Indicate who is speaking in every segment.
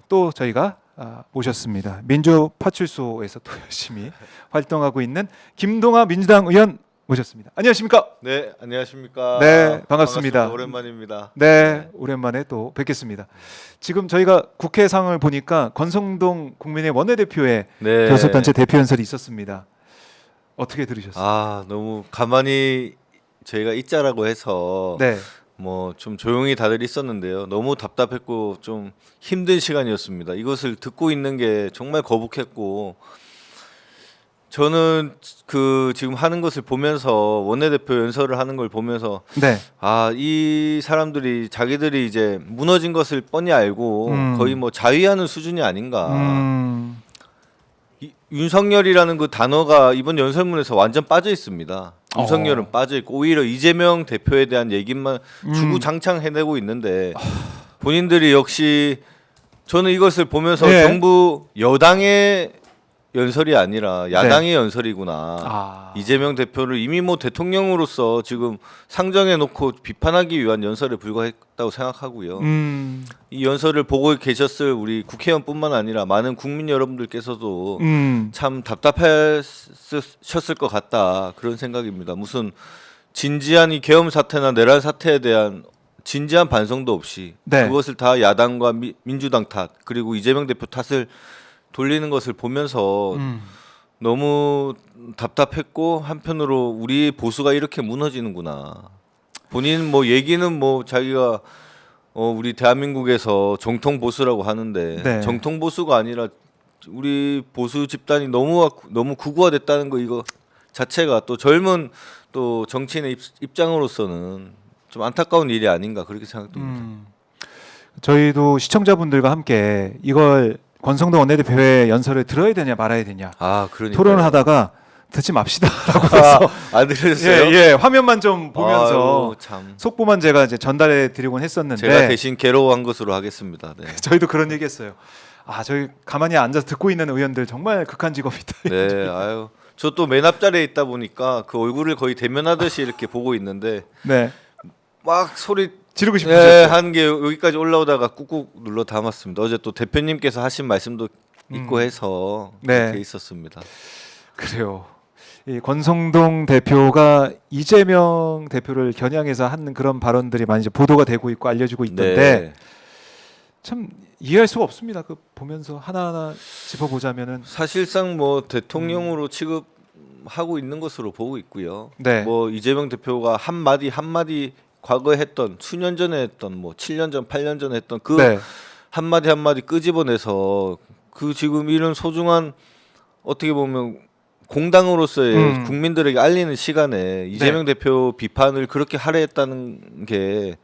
Speaker 1: 또 저희가 모셨습니다. 민주파출소에서 또 열심히 활동하고 있는 김동아 민주당 의원 모셨습니다. 안녕하십니까?
Speaker 2: 네, 안녕하십니까?
Speaker 1: 네, 반갑습니다.
Speaker 2: 오랜만입니다.
Speaker 1: 네, 오랜만에 또 뵙겠습니다. 지금 저희가 국회 상황을 보니까 권성동 국민의 원내대표의
Speaker 2: 네.
Speaker 1: 교섭단체 대표 연설이 있었습니다. 어떻게 들으셨어요?
Speaker 2: 너무 가만히 저희가 있자라고 해서
Speaker 1: 네,
Speaker 2: 뭐 좀 조용히 다들 있었는데요. 너무 답답했고 좀 힘든 시간이었습니다. 이것을 듣고 있는 게 정말 거북했고, 저는 그 지금 하는 것을 보면서, 원내대표 연설을 하는 걸 보면서
Speaker 1: 네,
Speaker 2: 이 사람들이 자기들이 이제 무너진 것을 뻔히 알고 거의 뭐 자위하는 수준이 아닌가. 윤석열이라는 그 단어가 이번 연설문에서 완전 빠져 있습니다. 윤석열은 빠져 있고 오히려 이재명 대표에 대한 얘기만 주구장창 해내고 있는데, 본인들이 역시, 저는 이것을 보면서
Speaker 1: 네.
Speaker 2: 정부 여당의 연설이 아니라 야당의 연설이구나. 이재명 대표를 이미 뭐 대통령으로서 지금 상정해 놓고 비판하기 위한 연설에 불과했다고 생각하고요. 이 연설을 보고 계셨을 우리 국회의원뿐만 아니라 많은 국민 여러분들께서도 참 답답하셨을 것 같다, 그런 생각입니다. 무슨 진지한 이 계엄 사태나 내란 사태에 대한 진지한 반성도 없이
Speaker 1: 네.
Speaker 2: 그것을 다 야당과 민주당 탓, 그리고 이재명 대표 탓을 돌리는 것을 보면서 너무 답답했고, 한편으로 우리 보수가 이렇게 무너지는구나. 본인 뭐 얘기는 뭐 자기가 우리 대한민국에서 정통 보수라고 하는데,
Speaker 1: 네.
Speaker 2: 정통 보수가 아니라 우리 보수 집단이 너무 극우화됐다는 거, 이거 자체가 또 젊은 또 정치인의 입장으로서는 좀 안타까운 일이 아닌가, 그렇게 생각됩니다.
Speaker 1: 저희도 시청자분들과 함께 이걸 권성동 원내대표의 연설을 들어야 되냐 말아야 되냐
Speaker 2: 그러니까
Speaker 1: 토론을 하다가 듣지 맙시다라고 해서
Speaker 2: 안 들으셨어요?
Speaker 1: 예, 화면만 좀 보면서
Speaker 2: 아이고, 참.
Speaker 1: 속보만 제가 이제 전달해 드리곤 했었는데,
Speaker 2: 제가 대신 괴로워한 것으로 하겠습니다. 네.
Speaker 1: 저희도 그런 얘기했어요. 저희 가만히 앉아서 듣고 있는 의원들 정말 극한 직업이다.
Speaker 2: 네, 아유, 저 또 맨 앞자리에 있다 보니까 그 얼굴을 거의 대면하듯이 이렇게 보고 있는데,
Speaker 1: 네,
Speaker 2: 막 소리
Speaker 1: 지르고 싶으셨죠.
Speaker 2: 하는 게 여기까지 올라오다가 꾹꾹 눌러 담았습니다. 어제 또 대표님께서 하신 말씀도 있고 해서
Speaker 1: 네.
Speaker 2: 그렇게 있었습니다.
Speaker 1: 그래요. 이 권성동 대표가 이재명 대표를 겨냥해서 하는 그런 발언들이 많이 이제 보도가 되고 있고 알려지고 있던데,
Speaker 2: 네.
Speaker 1: 참 이해할 수가 없습니다. 그 보면서 하나하나 짚어보자면은,
Speaker 2: 사실상 뭐 대통령으로 취급하고 있는 것으로 보고 있고요.
Speaker 1: 네.
Speaker 2: 뭐 이재명 대표가 한마디 과거에 했던, 수년 전에 했던, 뭐 7년 전, 8년 전에 했던 그
Speaker 1: 네,
Speaker 2: 한마디 끄집어내서 그 지금 이런 소중한, 어떻게 보면 공당으로서의 국민들에게 알리는 시간에 이재명 대표 비판을 그렇게 할애했다는 게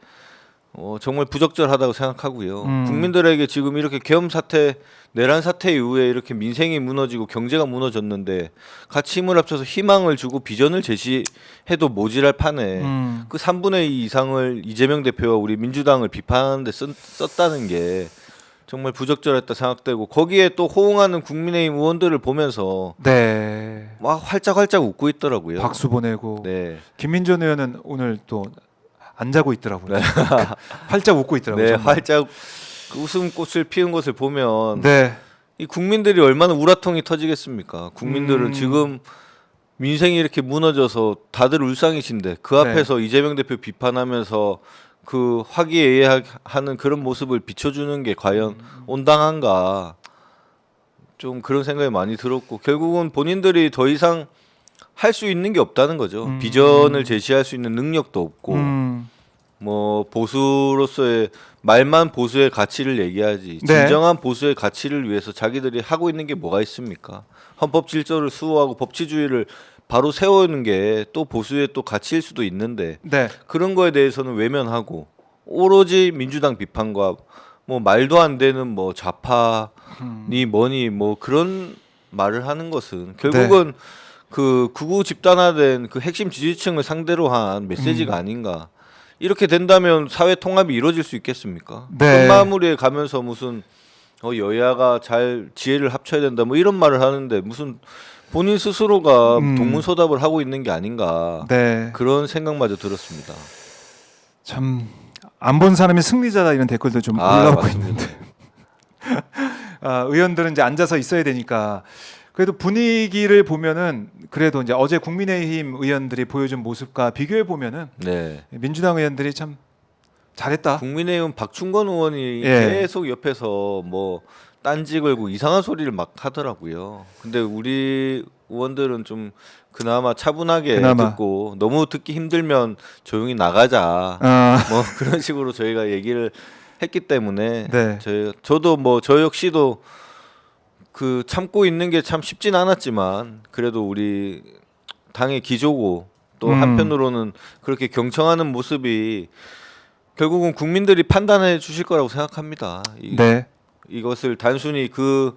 Speaker 2: 정말 부적절하다고 생각하고요. 국민들에게 지금 이렇게 계엄 사태, 내란 사태 이후에 이렇게 민생이 무너지고 경제가 무너졌는데 같이 힘을 합쳐서 희망을 주고 비전을 제시해도 모자랄 판에 그 3분의 2 이상을 이재명 대표와 우리 민주당을 비판하는데 썼다는 게 정말 부적절했다 생각되고, 거기에 또 호응하는 국민의힘 의원들을 보면서
Speaker 1: 네,
Speaker 2: 막 활짝활짝 웃고 있더라고요.
Speaker 1: 박수 보내고.
Speaker 2: 네.
Speaker 1: 김민전 의원은 오늘 또 안 자고 있더라고요. 활짝 웃고 있더라고요.
Speaker 2: 네,
Speaker 1: 정말.
Speaker 2: 활짝 그 웃음꽃을 피운 것을 보면
Speaker 1: 네,
Speaker 2: 이 국민들이 얼마나 우라통이 터지겠습니까? 국민들은 지금 민생이 이렇게 무너져서 다들 울상이신데 그 앞에서 이재명 대표 비판하면서 그 화기애애하는 그런 모습을 비춰주는 게 과연 온당한가, 좀 그런 생각이 많이 들었고, 결국은 본인들이 더 이상 할 수 있는 게 없다는 거죠. 비전을 제시할 수 있는 능력도 없고, 뭐 보수로서의 말만 보수의 가치를 얘기하지,
Speaker 1: 네.
Speaker 2: 진정한 보수의 가치를 위해서 자기들이 하고 있는 게 뭐가 있습니까? 헌법 질서를 수호하고 법치주의를 바로 세우는 게 또 보수의 또 가치일 수도 있는데,
Speaker 1: 네,
Speaker 2: 그런 거에 대해서는 외면하고 오로지 민주당 비판과 뭐 말도 안 되는 뭐 좌파니 뭐니 뭐 그런 말을 하는 것은 결국은 그 극우 집단화된 그 핵심 지지층을 상대로 한 메시지가 아닌가. 이렇게 된다면 사회 통합이 이루어질 수 있겠습니까?
Speaker 1: 네.
Speaker 2: 끝마무리에 가면서 무슨 여야가 잘 지혜를 합쳐야 된다 뭐 이런 말을 하는데, 무슨 본인 스스로가 동문서답을 하고 있는 게 아닌가,
Speaker 1: 네.
Speaker 2: 그런 생각마저 들었습니다.
Speaker 1: 참 안 본 사람이 승리자다 이런 댓글도 좀 올라오고
Speaker 2: 맞습니다.
Speaker 1: 있는데 의원들은 이제 앉아서 있어야 되니까 그래도 분위기를 보면은 그래도 이제 어제 국민의힘 의원들이 보여준 모습과 비교해 보면은
Speaker 2: 네.
Speaker 1: 민주당 의원들이 참 잘했다.
Speaker 2: 국민의힘 박충건 의원이
Speaker 1: 예.
Speaker 2: 계속 옆에서 뭐 딴지 걸고 이상한 소리를 막 하더라고요. 근데 우리 의원들은 좀 그나마 차분하게
Speaker 1: 그나마.
Speaker 2: 듣고 너무 듣기 힘들면 조용히 나가자. 뭐 그런 식으로 저희가 얘기를 했기 때문에
Speaker 1: 네.
Speaker 2: 저도 뭐 저 역시도 그 참고 있는 게 참 쉽진 않았지만 그래도 우리 당의 기조고 또 한편으로는 그렇게 경청하는 모습이 결국은 국민들이 판단해 주실 거라고 생각합니다.
Speaker 1: 네.
Speaker 2: 이것을 단순히 그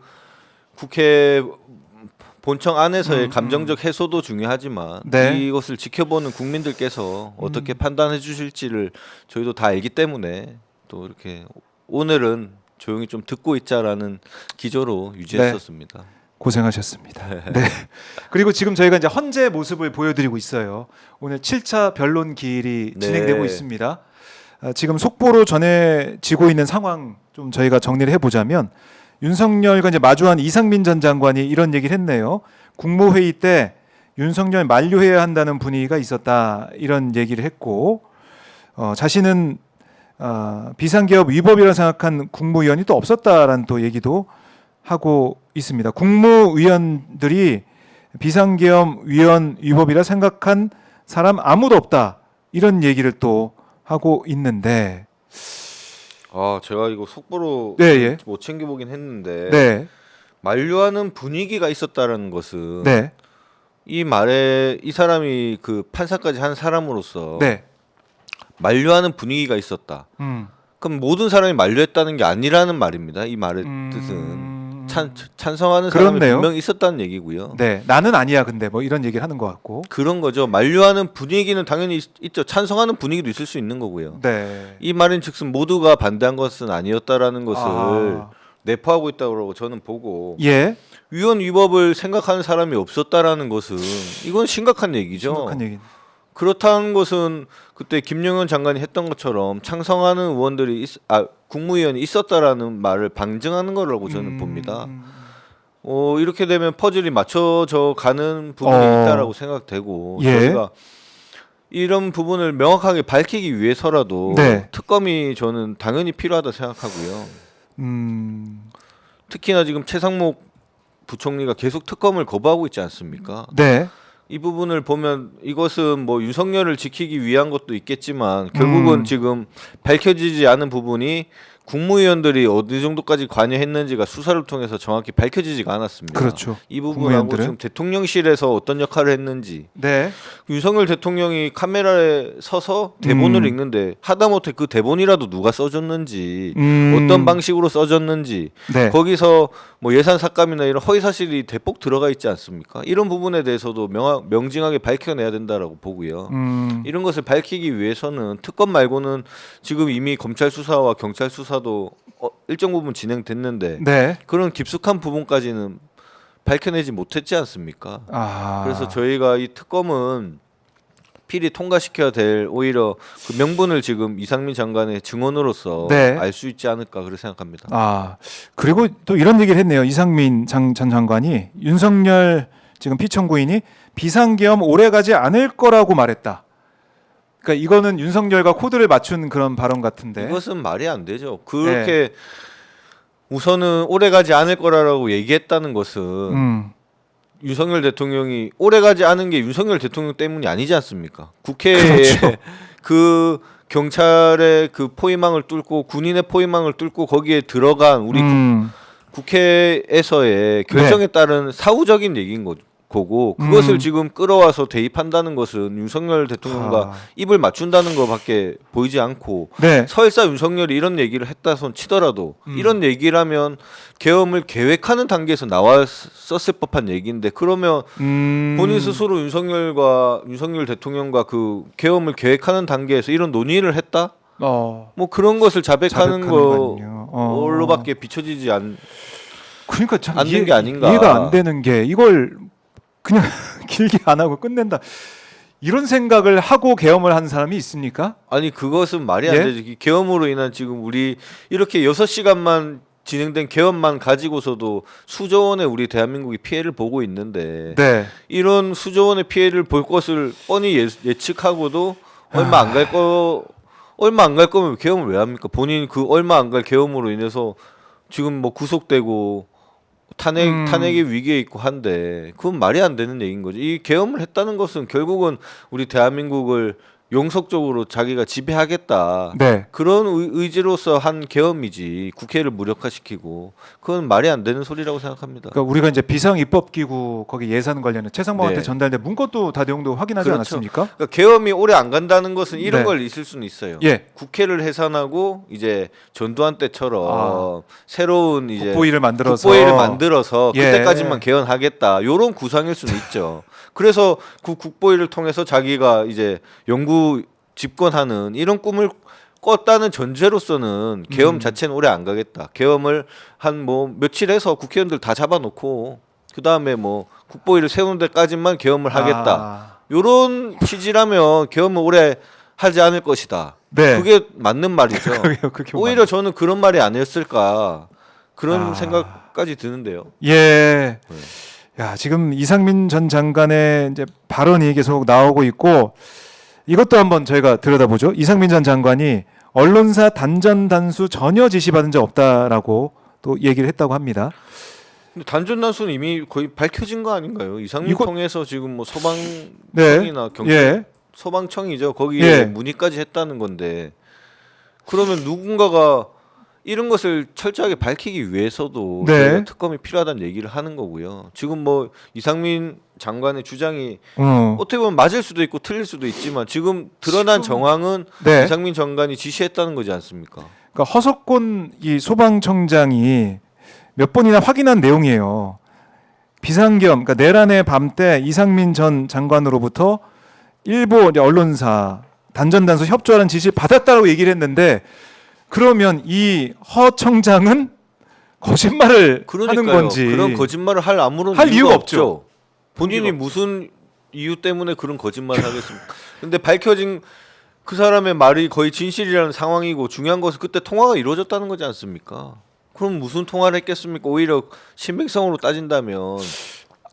Speaker 2: 국회 본청 안에서의 감정적 해소도 중요하지만
Speaker 1: 네.
Speaker 2: 이것을 지켜보는 국민들께서 어떻게 판단해 주실지를 저희도 다 알기 때문에 또 이렇게 오늘은 조용히 좀 듣고 있자라는 기조로 유지했었습니다.
Speaker 1: 고생하셨습니다. 네. 그리고 지금 저희가 이제 헌재 모습을 보여드리고 있어요. 오늘 7차 변론기일이
Speaker 2: 네.
Speaker 1: 진행되고 있습니다. 지금 속보로 전해지고 있는 상황 좀 저희가 정리를 해보자면 윤석열과 이제 마주한 이상민 전 장관이 이런 얘기를 했네요. 국무회의 때 윤석열 만류해야 한다는 분위기가 있었다 이런 얘기를 했고 자신은 비상기업 위법이라 생각한 국무위원이 또 없었다라는 또 얘기도 하고 있습니다. 국무위원들이 비상계엄 위원 위법이라 생각한 사람 아무도 없다 이런 얘기를 또 하고 있는데
Speaker 2: 제가 이거 속보로
Speaker 1: 네, 예.
Speaker 2: 못 챙겨보긴 했는데
Speaker 1: 네,
Speaker 2: 만류하는 분위기가 있었다라는 것은
Speaker 1: 네,
Speaker 2: 이 말에 이 사람이 그 판사까지 한 사람으로서
Speaker 1: 네,
Speaker 2: 만류하는 분위기가 있었다. 그럼 모든 사람이 만류했다는 게 아니라는 말입니다. 이 말의 뜻은 찬성하는 사람이
Speaker 1: 그렇네요.
Speaker 2: 분명히 있었다는 얘기고요.
Speaker 1: 네, 나는 아니야 근데 뭐 이런 얘기를 하는 것 같고,
Speaker 2: 그런 거죠. 만류하는 분위기는 당연히 있죠. 찬성하는 분위기도 있을 수 있는 거고요.
Speaker 1: 네,
Speaker 2: 이 말인즉슨 모두가 반대한 것은 아니었다라는 것을 내포하고 있다고 저는 보고
Speaker 1: 예,
Speaker 2: 위헌 위법을 생각하는 사람이 없었다라는 것은 이건 심각한 얘기죠.
Speaker 1: 심각한 얘기.
Speaker 2: 그렇다는 것은 그때 김용현 장관이 했던 것처럼 창성하는 의원들이 국무위원이 있었다라는 말을 방증하는 거라고 저는 봅니다. 이렇게 되면 퍼즐이 맞춰져 가는 부분이 있다라고 생각되고
Speaker 1: 예.
Speaker 2: 저희가 이런 부분을 명확하게 밝히기 위해서라도
Speaker 1: 네.
Speaker 2: 특검이 저는 당연히 필요하다 생각하고요. 특히나 지금 최상목 부총리가 계속 특검을 거부하고 있지 않습니까?
Speaker 1: 네,
Speaker 2: 이 부분을 보면 이것은 뭐 윤석열을 지키기 위한 것도 있겠지만 결국은 지금 밝혀지지 않은 부분이 국무위원들이 어느 정도까지 관여했는지가 수사를 통해서 정확히 밝혀지지가 않았습니다.
Speaker 1: 그렇죠.
Speaker 2: 이 부분하고
Speaker 1: 국무위원들은?
Speaker 2: 지금 대통령실에서 어떤 역할을 했는지
Speaker 1: 네,
Speaker 2: 윤석열 대통령이 카메라에 서서 대본을 읽는데 하다못해 그 대본이라도 누가 써줬는지 어떤 방식으로 써줬는지
Speaker 1: 네,
Speaker 2: 거기서 뭐 예산 삭감이나 이런 허위 사실이 대폭 들어가 있지 않습니까? 이런 부분에 대해서도 명징하게 밝혀내야 된다라고 보고요. 이런 것을 밝히기 위해서는 특검 말고는 지금 이미 검찰 수사와 경찰 수사도 일정 부분 진행됐는데
Speaker 1: 네.
Speaker 2: 그런 깊숙한 부분까지는 밝혀내지 못했지 않습니까? 그래서 저희가 이 특검은 필히 통과시켜야 될 오히려 그 명분을 지금 이상민 장관의 증언으로서
Speaker 1: 네.
Speaker 2: 알 수 있지 않을까 그렇게 생각합니다.
Speaker 1: 그리고 또 이런 얘기를 했네요. 이상민 전 장관이 윤석열 지금 피청구인이 비상계엄 오래 가지 않을 거라고 말했다. 그러니까 이거는 윤석열과 코드를 맞춘 그런 발언 같은데.
Speaker 2: 이것은 말이 안 되죠. 그렇게 우선은 오래 가지 않을 거라고 얘기했다는 것은 윤석열 대통령이 오래 가지 않은 게 윤석열 대통령 때문이 아니지 않습니까? 국회에
Speaker 1: 그렇죠.
Speaker 2: 그 경찰의 그 포위망을 뚫고 군인의 포위망을 뚫고 거기에 들어간 우리 국회에서의 결정에 따른 사후적인 얘기인 거고 그것을 지금 끌어와서 대입한다는 것은 윤석열 대통령과 입을 맞춘다는 것밖에 보이지 않고
Speaker 1: 네.
Speaker 2: 설사 윤석열이 이런 얘기를 했다 손 치더라도 이런 얘기라면 계엄을 계획하는 단계에서 나왔었을 법한 얘기인데 그러면 본인 스스로 윤석열 대통령과 그 계엄을 계획하는 단계에서 이런 논의를 했다? 뭐 그런 것을 자백하는 걸로밖에 비춰지지
Speaker 1: 그러니까 참
Speaker 2: 않는 게 아닌가.
Speaker 1: 이해가 안 되는 게 이걸 그냥 길게 안 하고 끝낸다. 이런 생각을 하고 계엄을 한 사람이 있습니까?
Speaker 2: 아니 그것은 말이 안 되지. 계엄으로 인한 지금 우리 이렇게 6시간만 진행된 개헌만 가지고서도 수조 원의 우리 대한민국이 피해를 보고 있는데
Speaker 1: 네.
Speaker 2: 이런 수조 원의 피해를 볼 것을 뻔히 예측하고도 얼마 안 갈 거면 계엄을 왜 합니까? 본인 그 얼마 안 갈 계엄으로 인해서 지금 뭐 구속되고 탄핵의 위기에 있고 한데 그건 말이 안 되는 얘기인 거죠. 이 계엄을 했다는 것은 결국은 우리 대한민국을 용속적으로 자기가 지배하겠다.
Speaker 1: 네.
Speaker 2: 그런 의지로서 한 계엄이지 국회를 무력화시키고 그건 말이 안 되는 소리라고 생각합니다.
Speaker 1: 그러니까 우리가 이제 비상입법기구 거기 예산 관련해 최상목한테
Speaker 2: 네.
Speaker 1: 전달된 문건도 다 내용도 확인하지
Speaker 2: 그렇죠.
Speaker 1: 않았습니까?
Speaker 2: 그러니까 계엄이 오래 안 간다는 것은 이런
Speaker 1: 네.
Speaker 2: 걸 있을 수는 있어요.
Speaker 1: 예.
Speaker 2: 국회를 해산하고 이제 전두환 때처럼 새로운 이제
Speaker 1: 국보위를 만들어서
Speaker 2: 국보위를 만들어서
Speaker 1: 예.
Speaker 2: 그때까지만 개헌하겠다. 요런 구상일 수는 있죠. 그래서 그 국보위를 통해서 자기가 이제 영구 집권하는 이런 꿈을 꿨다는 전제로서는 계엄 자체는 오래 안 가겠다. 계엄을 한 뭐 며칠 해서 국회의원들 다 잡아놓고 그 다음에 뭐 국보위를 세우는 데까지만 계엄을 하겠다.
Speaker 1: 아,
Speaker 2: 요런 취지라면 계엄은 오래 하지 않을 것이다.
Speaker 1: 네.
Speaker 2: 그게 맞는 말이죠.
Speaker 1: 그게
Speaker 2: 오히려 저는 그런 말이 아니었을까 그런
Speaker 1: 아.
Speaker 2: 생각까지 드는데요.
Speaker 1: 예.
Speaker 2: 네.
Speaker 1: 야, 지금 이상민 전 장관의 이제 발언이 계속 나오고 있고 이것도 한번 저희가 들여다보죠. 이상민 전 장관이 언론사 단전 단수 전혀 지시받은 적 없다라고 또 얘기를 했다고 합니다.
Speaker 2: 근데 단전 단수는 이미 거의 밝혀진 거 아닌가요? 이상민
Speaker 1: 이거-
Speaker 2: 통해서 지금 뭐 소방청이나
Speaker 1: 네.
Speaker 2: 경찰
Speaker 1: 예.
Speaker 2: 소방청이죠. 거기에
Speaker 1: 예.
Speaker 2: 문의까지 했다는 건데 그러면 누군가가 이런 것을 철저하게 밝히기 위해서도
Speaker 1: 네.
Speaker 2: 저희가 특검이 필요하다는 얘기를 하는 거고요. 지금 뭐 이상민 장관의 주장이 어떻게 보면 맞을 수도 있고 틀릴 수도 있지만 지금 드러난
Speaker 1: 지금-
Speaker 2: 정황은
Speaker 1: 네.
Speaker 2: 이상민 장관이 지시했다는 거지 않습니까?
Speaker 1: 그러니까 허석권 이 소방청장이 몇 번이나 확인한 내용이에요. 비상겸, 그러니까 내란의 밤 때 이상민 전 장관으로부터 일부 이제 언론사 단전단수 협조하는 지시를 받았다고 얘기를 했는데 그러면 이 허 청장은 거짓말을 하는 건지
Speaker 2: 그런 거짓말을 할 아무런
Speaker 1: 할 이유가
Speaker 2: 이유가
Speaker 1: 없죠.
Speaker 2: 없죠. 본인이
Speaker 1: 이유가
Speaker 2: 무슨 이유 때문에 그런 거짓말을 하겠습니까? 근데 밝혀진 그 사람의 말이 거의 진실이라는 상황이고 중요한 것은 그때 통화가 이루어졌다는 거지 않습니까? 그럼 무슨 통화를 했겠습니까? 오히려 신빙성으로 따진다면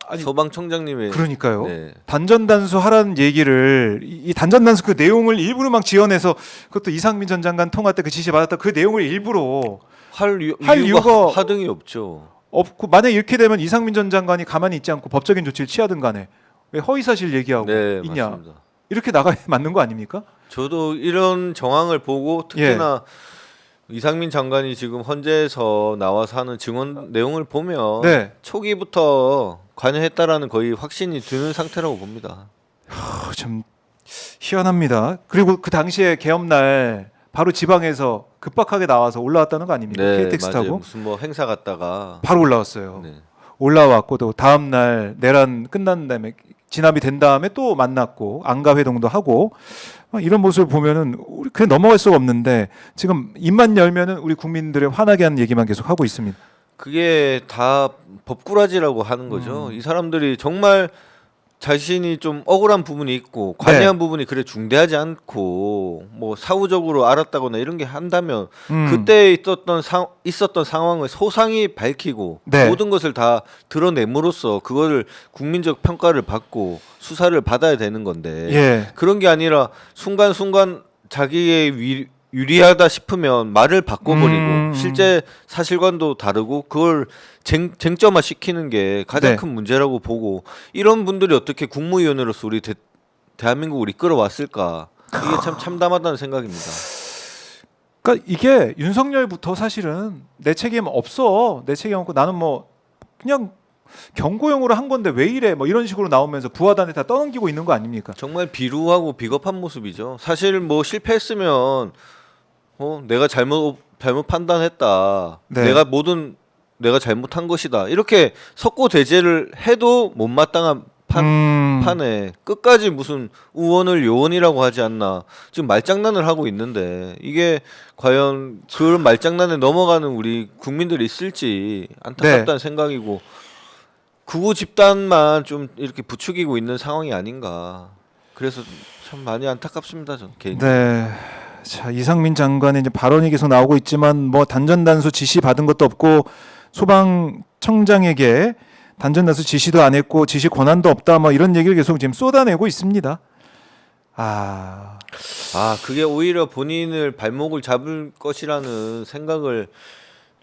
Speaker 1: 아니,
Speaker 2: 소방청장님의
Speaker 1: 그러니까요.
Speaker 2: 네.
Speaker 1: 단전단수 하라는 얘기를 이 단전단수 그 내용을 일부러 막 지어내서 그것도 이상민 전 장관 통화 때 그 지시 받았다 그 내용을 일부러
Speaker 2: 할
Speaker 1: 할
Speaker 2: 이유가
Speaker 1: 이유가
Speaker 2: 하등이 없죠.
Speaker 1: 없고 만약 이렇게 되면 이상민 전 장관이 가만히 있지 않고 법적인 조치를 취하든 간에 왜 허위사실 얘기하고
Speaker 2: 네,
Speaker 1: 있냐
Speaker 2: 맞습니다.
Speaker 1: 이렇게 나가야 맞는 거 아닙니까?
Speaker 2: 저도 이런 정황을 보고 특히나 이상민 장관이 지금 헌재에서 나와서 하는 증언 내용을 보면
Speaker 1: 네.
Speaker 2: 초기부터 관여했다라는 거의 확신이 드는 상태라고 봅니다.
Speaker 1: 좀 희한합니다. 그리고 그 당시에 개업날 바로 지방에서 급박하게 나와서 올라왔다는 거 아닙니까? KTX
Speaker 2: 맞아요.
Speaker 1: 타고
Speaker 2: 무슨 뭐 행사 갔다가
Speaker 1: 바로 올라왔어요.
Speaker 2: 네.
Speaker 1: 올라왔고 또 다음 날 내란 끝난 다음에 진압이 된 다음에 또 만났고 안가 회동도 하고 이런 모습을 보면은 우리 그냥 넘어갈 수가 없는데 지금 입만 열면은 우리 국민들을 화나게 하는 얘기만 계속 하고 있습니다.
Speaker 2: 그게 다 법꾸라지라고 하는 거죠. 이 사람들이 정말 자신이 좀 억울한 부분이 있고 관여한 부분이 그래 중대하지 않고 뭐 사후적으로 알았다거나 이런 게 한다면 그때 있었던 상황을 소상히 밝히고
Speaker 1: 네.
Speaker 2: 모든 것을 다 드러냄으로써 그거를 국민적 평가를 받고 수사를 받아야 되는 건데
Speaker 1: 예.
Speaker 2: 그런 게 아니라 순간순간 자기의 유리하다 싶으면 말을 바꿔버리고 실제 사실관도 다르고 그걸 쟁점화 시키는 게 가장
Speaker 1: 네.
Speaker 2: 큰 문제라고 보고 이런 분들이 어떻게 국무위원으로서 우리 대한민국을 이끌어왔을까 이게 참 참담하다는 생각입니다.
Speaker 1: 그러니까 이게 윤석열부터 사실은 내 책임 없어. 내 책임 없고 나는 뭐 그냥 경고용으로 한 건데 왜 이래? 뭐 이런 식으로 나오면서 부하단에 다 떠넘기고 있는 거 아닙니까?
Speaker 2: 정말 비루하고 비겁한 모습이죠. 사실 뭐 실패했으면 내가 잘못 판단했다.
Speaker 1: 네.
Speaker 2: 내가 잘못한 것이다. 이렇게 석고대죄를 해도 못마땅한 판에 끝까지 무슨 우원을 요원이라고 하지 않나. 지금 말장난을 하고 있는데 이게 과연 그런 말장난에 넘어가는 우리 국민들이 있을지 안타깝다는 생각이고 극우 집단만 좀 이렇게 부추기고 있는 상황이 아닌가. 그래서 참 많이 안타깝습니다. 저는 개인적으로.
Speaker 1: 네. 자, 이상민 장관의 이제 발언이 계속 나오고 있지만 뭐 단전단수 지시 받은 것도 없고 소방청장에게 단전단수 지시도 안 했고 지시 권한도 없다 뭐 이런 얘기를 계속 지금 쏟아내고 있습니다. 아,
Speaker 2: 그게 오히려 본인을 발목을 잡을 것이라는 생각을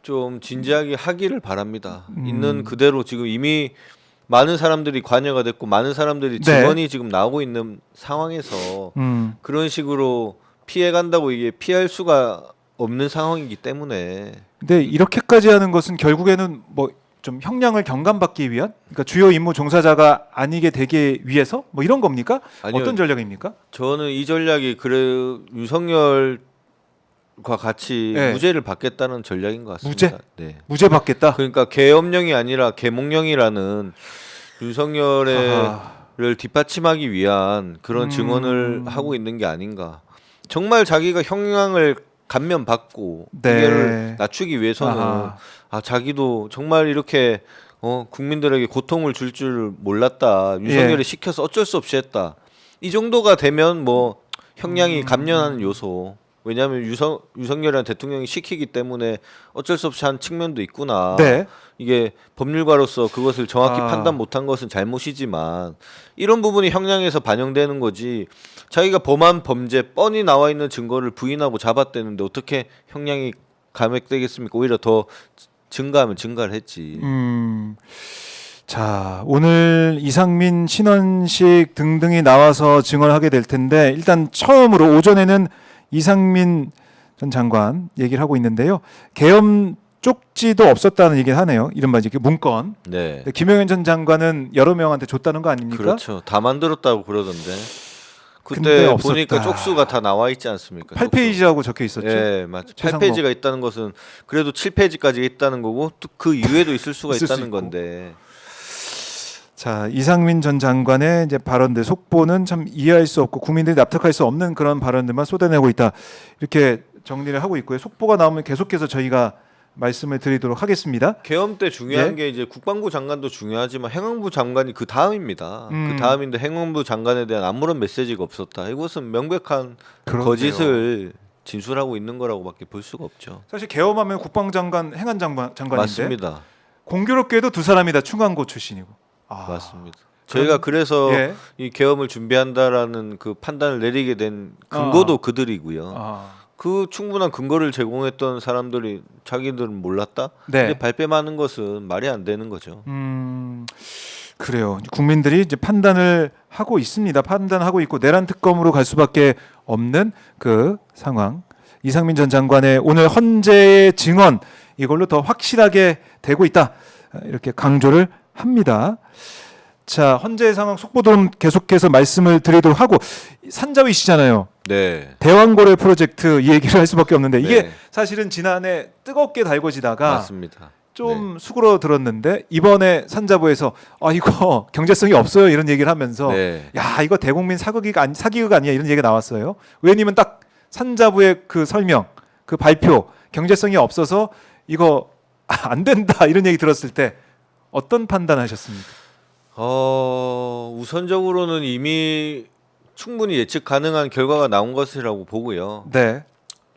Speaker 2: 좀 진지하게 하기를 바랍니다. 있는 그대로 지금 이미 많은 사람들이 관여가 됐고 많은 사람들이
Speaker 1: 네.
Speaker 2: 증언이 지금 나오고 있는 상황에서 그런 식으로 피해 간다고 이게 피할 수가 없는 상황이기 때문에
Speaker 1: 근데 이렇게까지 하는 것은 결국에는 뭐 좀 형량을 경감받기 위한, 그러니까 주요 임무 종사자가 아니게 되기 위해서 뭐 이런 겁니까?
Speaker 2: 아니요.
Speaker 1: 어떤 전략입니까?
Speaker 2: 저는 이 전략이 그래 윤석열과 같이
Speaker 1: 네.
Speaker 2: 무죄를 받겠다는 전략인 것 같습니다.
Speaker 1: 무죄?
Speaker 2: 네.
Speaker 1: 무죄 받겠다.
Speaker 2: 그러니까 계엄령이 아니라 계몽령이라는 윤석열을
Speaker 1: 아하.
Speaker 2: 뒷받침하기 위한 그런 증언을 하고 있는 게 아닌가. 정말 자기가 형량을 감면받고
Speaker 1: 네.
Speaker 2: 이를 낮추기 위해서는
Speaker 1: 아하.
Speaker 2: 자기도 정말 이렇게 국민들에게 고통을 줄 몰랐다. 윤석열이
Speaker 1: 예.
Speaker 2: 시켜서 어쩔 수 없이 했다. 이 정도가 되면 뭐 형량이 감면하는 요소. 왜냐하면 윤석열이라는 대통령이 시키기 때문에 어쩔 수 없이 한 측면도 있구나.
Speaker 1: 네.
Speaker 2: 이게 법률가로서 그것을 정확히
Speaker 1: 아.
Speaker 2: 판단 못한 것은 잘못이지만 이런 부분이 형량에서 반영되는 거지. 자기가 범한 범죄 뻔히 나와 있는 증거를 부인하고 잡았대는데 어떻게 형량이 감액되겠습니까? 오히려 더 증가하면 증가를 했지.
Speaker 1: 자, 오늘 이상민, 신원식 등등이 나와서 증언을 하게 될 텐데 일단 처음으로 오전에는 이상민 전 장관 얘기를 하고 있는데요. 계엄 쪽지도 없었다는 얘기를 하네요. 이른바 이제 문건.
Speaker 2: 네.
Speaker 1: 근데 김영현 전 장관은 여러 명한테 줬다는 거 아닙니까?
Speaker 2: 그렇죠. 다 만들었다고 그러던데.
Speaker 1: 근데
Speaker 2: 그때
Speaker 1: 없었다.
Speaker 2: 보니까 쪽수가 다 나와 있지 않습니까?
Speaker 1: 8페이지라고 적혀 있었죠.
Speaker 2: 예, 맞죠.
Speaker 1: 최상목.
Speaker 2: 8페이지가 있다는 것은 그래도 7페이지까지 있다는 거고 또 그 이후에도 있을 수가
Speaker 1: 있을 수
Speaker 2: 있다는
Speaker 1: 있고.
Speaker 2: 건데.
Speaker 1: 자, 이상민 전 장관의 이제 발언들 속보는 참 이해할 수 없고 국민들이 납득할 수 없는 그런 발언들만 쏟아내고 있다. 이렇게 정리를 하고 있고요. 속보가 나오면 계속해서 저희가 말씀을 드리도록 하겠습니다.
Speaker 2: 계엄 때 중요한
Speaker 1: 예.
Speaker 2: 게 이제 국방부 장관도 중요하지만 행안부 장관이 그 다음입니다. 그
Speaker 1: 음.
Speaker 2: 다음인데 행안부 장관에 대한 아무런 메시지가 없었다. 이것은 명백한
Speaker 1: 그러네요.
Speaker 2: 거짓을 진술하고 있는 거라고밖에 볼 수가 없죠.
Speaker 1: 사실 계엄하면 국방장관, 행안장관인데
Speaker 2: 맞습니다.
Speaker 1: 공교롭게도 두 사람이 다 충안고 출신이고. 아,
Speaker 2: 맞습니다. 저희가 그래서
Speaker 1: 예.
Speaker 2: 이 계엄을 준비한다라는 그 판단을 내리게 된 근거도 그들이고요.
Speaker 1: 아,
Speaker 2: 그 충분한 근거를 제공했던 사람들이 자기들은 몰랐다?
Speaker 1: 네.
Speaker 2: 근데 발뺌하는 것은 말이 안 되는 거죠.
Speaker 1: 그래요. 국민들이 이제 판단을 하고 있습니다. 판단하고 있고 내란 특검으로 갈 수밖에 없는 그 상황. 이상민 전 장관의 오늘 헌재의 증언 이걸로 더 확실하게 되고 있다. 이렇게 강조를 합니다. 자, 헌재의 상황 속보도 계속해서 말씀을 드리도록 하고 산자위시잖아요.
Speaker 2: 네.
Speaker 1: 대왕고래 프로젝트 이 얘기를 할 수밖에 없는데 이게
Speaker 2: 네.
Speaker 1: 사실은 지난해 뜨겁게 달궈지다가
Speaker 2: 맞습니다.
Speaker 1: 좀 수그러들었는데 이번에 산자부에서 이거 경제성이 없어요 이런 얘기를 하면서
Speaker 2: 네.
Speaker 1: 야 이거 대국민 사기극 아니야 이런 얘기가 나왔어요. 의원님은 딱 산자부의 그 설명 그 발표 경제성이 없어서 이거 안 된다 이런 얘기 들었을 때 어떤 판단하셨습니까?
Speaker 2: 우선적으로는 이미 충분히 예측 가능한 결과가 나온 것이라고 보고요.
Speaker 1: 네.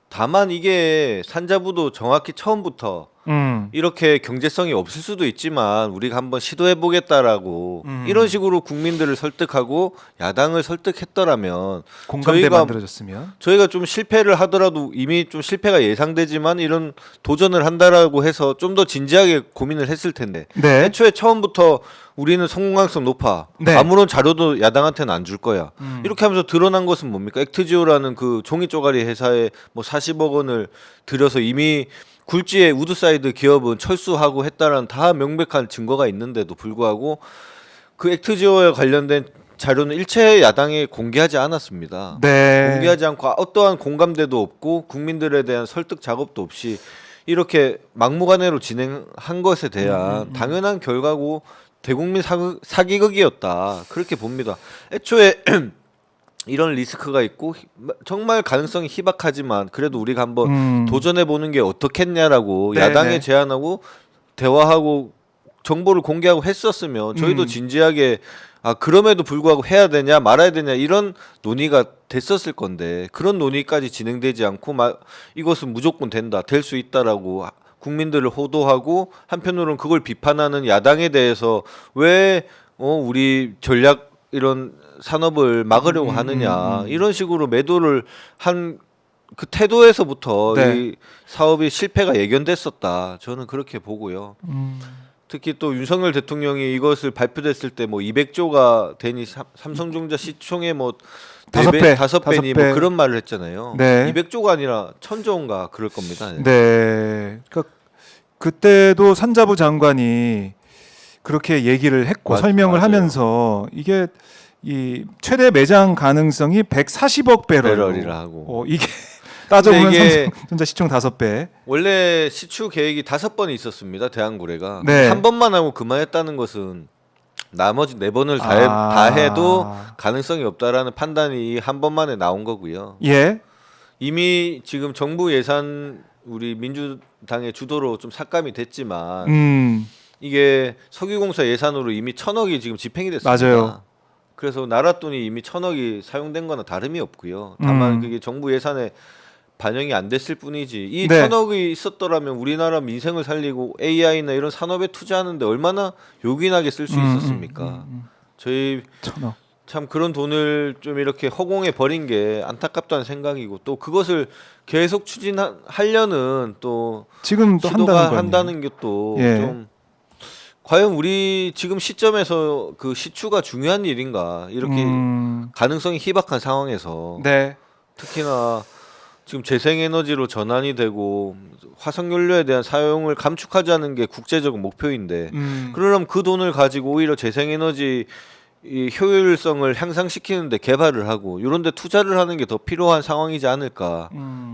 Speaker 2: 다만 이게 산자부도 정확히 처음부터 이렇게 경제성이 없을 수도 있지만 우리가 한번 시도해 보겠다라고 이런 식으로 국민들을 설득하고 야당을 설득했더라면
Speaker 1: 공감대 만들어졌으면
Speaker 2: 저희가 좀 실패를 하더라도 이미 좀 실패가 예상되지만 이런 도전을 한다라고 해서 좀 더 진지하게 고민을 했을 텐데
Speaker 1: 네.
Speaker 2: 애초에 처음부터 우리는 성공 가능성 높아.
Speaker 1: 네.
Speaker 2: 아무런 자료도 야당한테는 안 줄 거야. 이렇게 하면서 드러난 것은 뭡니까? 액트지오라는 그 종이 쪼가리 회사에 뭐 40억 원을 들여서 이미 굴지의 우드사이드 기업은 철수하고 했다라는 다 명백한 증거가 있는데도 불구하고 그 액트지오에 관련된 자료는 일체 야당에 공개하지 않았습니다.
Speaker 1: 네.
Speaker 2: 공개하지 않고 어떠한 공감대도 없고 국민들에 대한 설득 작업도 없이 이렇게 막무가내로 진행한 것에 대한 당연한 결과고 대국민 사기극이었다. 그렇게 봅니다. 애초에 이런 리스크가 있고 정말 가능성이 희박하지만 그래도 우리가 한번 도전해 보는 게 어떻겠냐라고
Speaker 1: 네,
Speaker 2: 야당에
Speaker 1: 네.
Speaker 2: 제안하고 대화하고 정보를 공개하고 했었으면 저희도 진지하게 그럼에도 불구하고 해야 되냐 말아야 되냐 이런 논의가 됐었을 건데 그런 논의까지 진행되지 않고 이것은 무조건 된다, 될 수 있다라고 국민들을 호도하고 한편으로는 그걸 비판하는 야당에 대해서 왜 우리 전략 이런 산업을 막으려고 하느냐 이런 식으로 매도를 한 그 태도에서부터
Speaker 1: 네.
Speaker 2: 이 사업이 실패가 예견됐었다. 저는 그렇게 보고요. 특히 또 윤석열 대통령이 이것을 발표됐을 때 뭐 200조가 되니 삼성전자 시총의 뭐
Speaker 1: 다섯 배,
Speaker 2: 5배니
Speaker 1: 다섯
Speaker 2: 뭐
Speaker 1: 배.
Speaker 2: 그런 말을 했잖아요.
Speaker 1: 네.
Speaker 2: 200조가 아니라 1000조인가 그럴 겁니다.
Speaker 1: 네. 그러니까 그때도 산자부 장관이 그렇게 얘기를 했고 설명을
Speaker 2: 맞아요.
Speaker 1: 하면서 이게 이 최대 매장 가능성이 140억 배럴로
Speaker 2: 배럴이라 하고.
Speaker 1: 이게 따져보면
Speaker 2: 근데 이게
Speaker 1: 삼성전자 시총 5배.
Speaker 2: 원래 시추 계획이 5번이 있었습니다. 대한고래가.
Speaker 1: 네.
Speaker 2: 한 번만 하고 그만했다는 것은 나머지 4번을
Speaker 1: 아.
Speaker 2: 다 해도 가능성이 없다라는 판단이 한 번만에 나온 거고요.
Speaker 1: 예.
Speaker 2: 이미 지금 정부 예산 우리 민주당의 주도로 좀 삭감이 됐지만 이게 석유공사 예산으로 이미 1000억이 지금 집행이 됐습니다.
Speaker 1: 맞아요.
Speaker 2: 그래서 나라 돈이 이미 1000억이 사용된 거나 다름이 없고요. 다만 그게 정부 예산에 반영이 안 됐을 뿐이지 이
Speaker 1: 네.
Speaker 2: 1000억이 있었더라면 우리나라 민생을 살리고 AI나 이런 산업에 투자하는데 얼마나 요긴하게 쓸 수 있었습니까? 저희
Speaker 1: 1000억.
Speaker 2: 참 그런 돈을 좀 이렇게 허공에 버린 게 안타깝다는 생각이고 또 그것을 계속 추진하려는 또
Speaker 1: 지금 또
Speaker 2: 시도가
Speaker 1: 한다는
Speaker 2: 한다는 게 또
Speaker 1: 예.
Speaker 2: 좀 과연 우리 지금 시점에서 그 시추가 중요한 일인가 이렇게 가능성이 희박한 상황에서
Speaker 1: 네.
Speaker 2: 특히나 지금 재생에너지로 전환이 되고 화석연료에 대한 사용을 감축하자는 게 국제적 목표인데 그러려면 그 돈을 가지고 오히려 재생에너지 이 효율성을 향상시키는데 개발을 하고 이런 데 투자를 하는 게 더 필요한 상황이지 않을까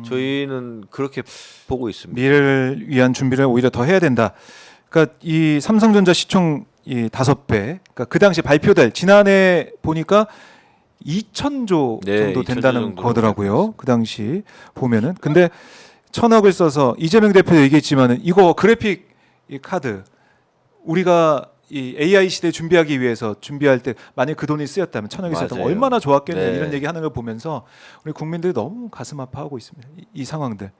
Speaker 2: 저희는 그렇게 보고 있습니다.
Speaker 1: 미래를 위한 준비를 오히려 더 해야 된다. 그러니까 이 삼성전자 시총 이 5배. 그러니까 그 당시 발표될 지난해 보니까 2,000조
Speaker 2: 네,
Speaker 1: 정도
Speaker 2: 2,000조
Speaker 1: 된다는
Speaker 2: 정도
Speaker 1: 거더라고요. 그 당시 보면은. 근데 1,000억을 써서 이재명 대표도 얘기했지만은 이거 그래픽 이 카드 우리가 이 AI 시대 준비하기 위해서 준비할 때 만약 그 돈이 쓰였다면 1,000억이 쓰였다면
Speaker 2: 맞아요.
Speaker 1: 얼마나 좋았겠냐
Speaker 2: 네.
Speaker 1: 이런 얘기하는 걸 보면서 우리 국민들이 너무 가슴 아파하고 있습니다. 이 상황들.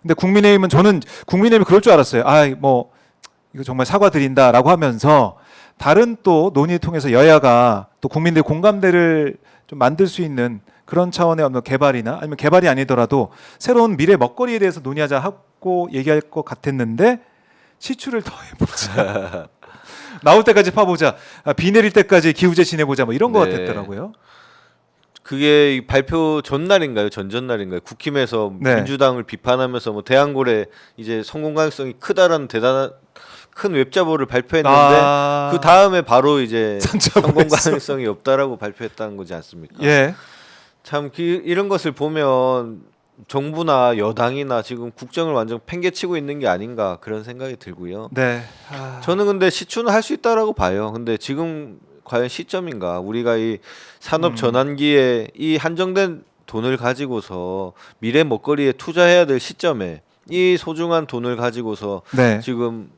Speaker 1: 근데 국민의힘은 저는 국민의힘이 그럴 줄 알았어요. 뭐 이거 정말 사과드린다라고 하면서 다른 또 논의를 통해서 여야가 또 국민들 공감대를 좀 만들 수 있는 그런 차원의 어떤 개발이나 아니면 개발이 아니더라도 새로운 미래 먹거리에 대해서 논의하자 하고 얘기할 것 같았는데 시추를 더 해보자. 나올 때까지 파보자. 비 내릴 때까지 기후제 지내보자. 뭐 이런 거
Speaker 2: 네.
Speaker 1: 같았더라고요.
Speaker 2: 그게 이 발표 전날인가요? 전전날인가요? 국힘에서
Speaker 1: 네.
Speaker 2: 민주당을 비판하면서 뭐 대한고래 이제 성공 가능성이 크다라는 대단한 큰 웹자보를 발표했는데 그 다음에 바로 이제 성공 가능성이 없다라고 발표했다는 거지 않습니까?
Speaker 1: 예.
Speaker 2: 참 이런 것을 보면 정부나 여당이나 지금 국정을 완전 팽개치고 있는 게 아닌가 그런 생각이 들고요.
Speaker 1: 네.
Speaker 2: 저는 근데 시추는 할 수 있다라고 봐요. 근데 지금 과연 시점인가? 우리가 이 산업 전환기에 이 한정된 돈을 가지고서 미래 먹거리에 투자해야 될 시점에 이 소중한 돈을 가지고서
Speaker 1: 네.
Speaker 2: 지금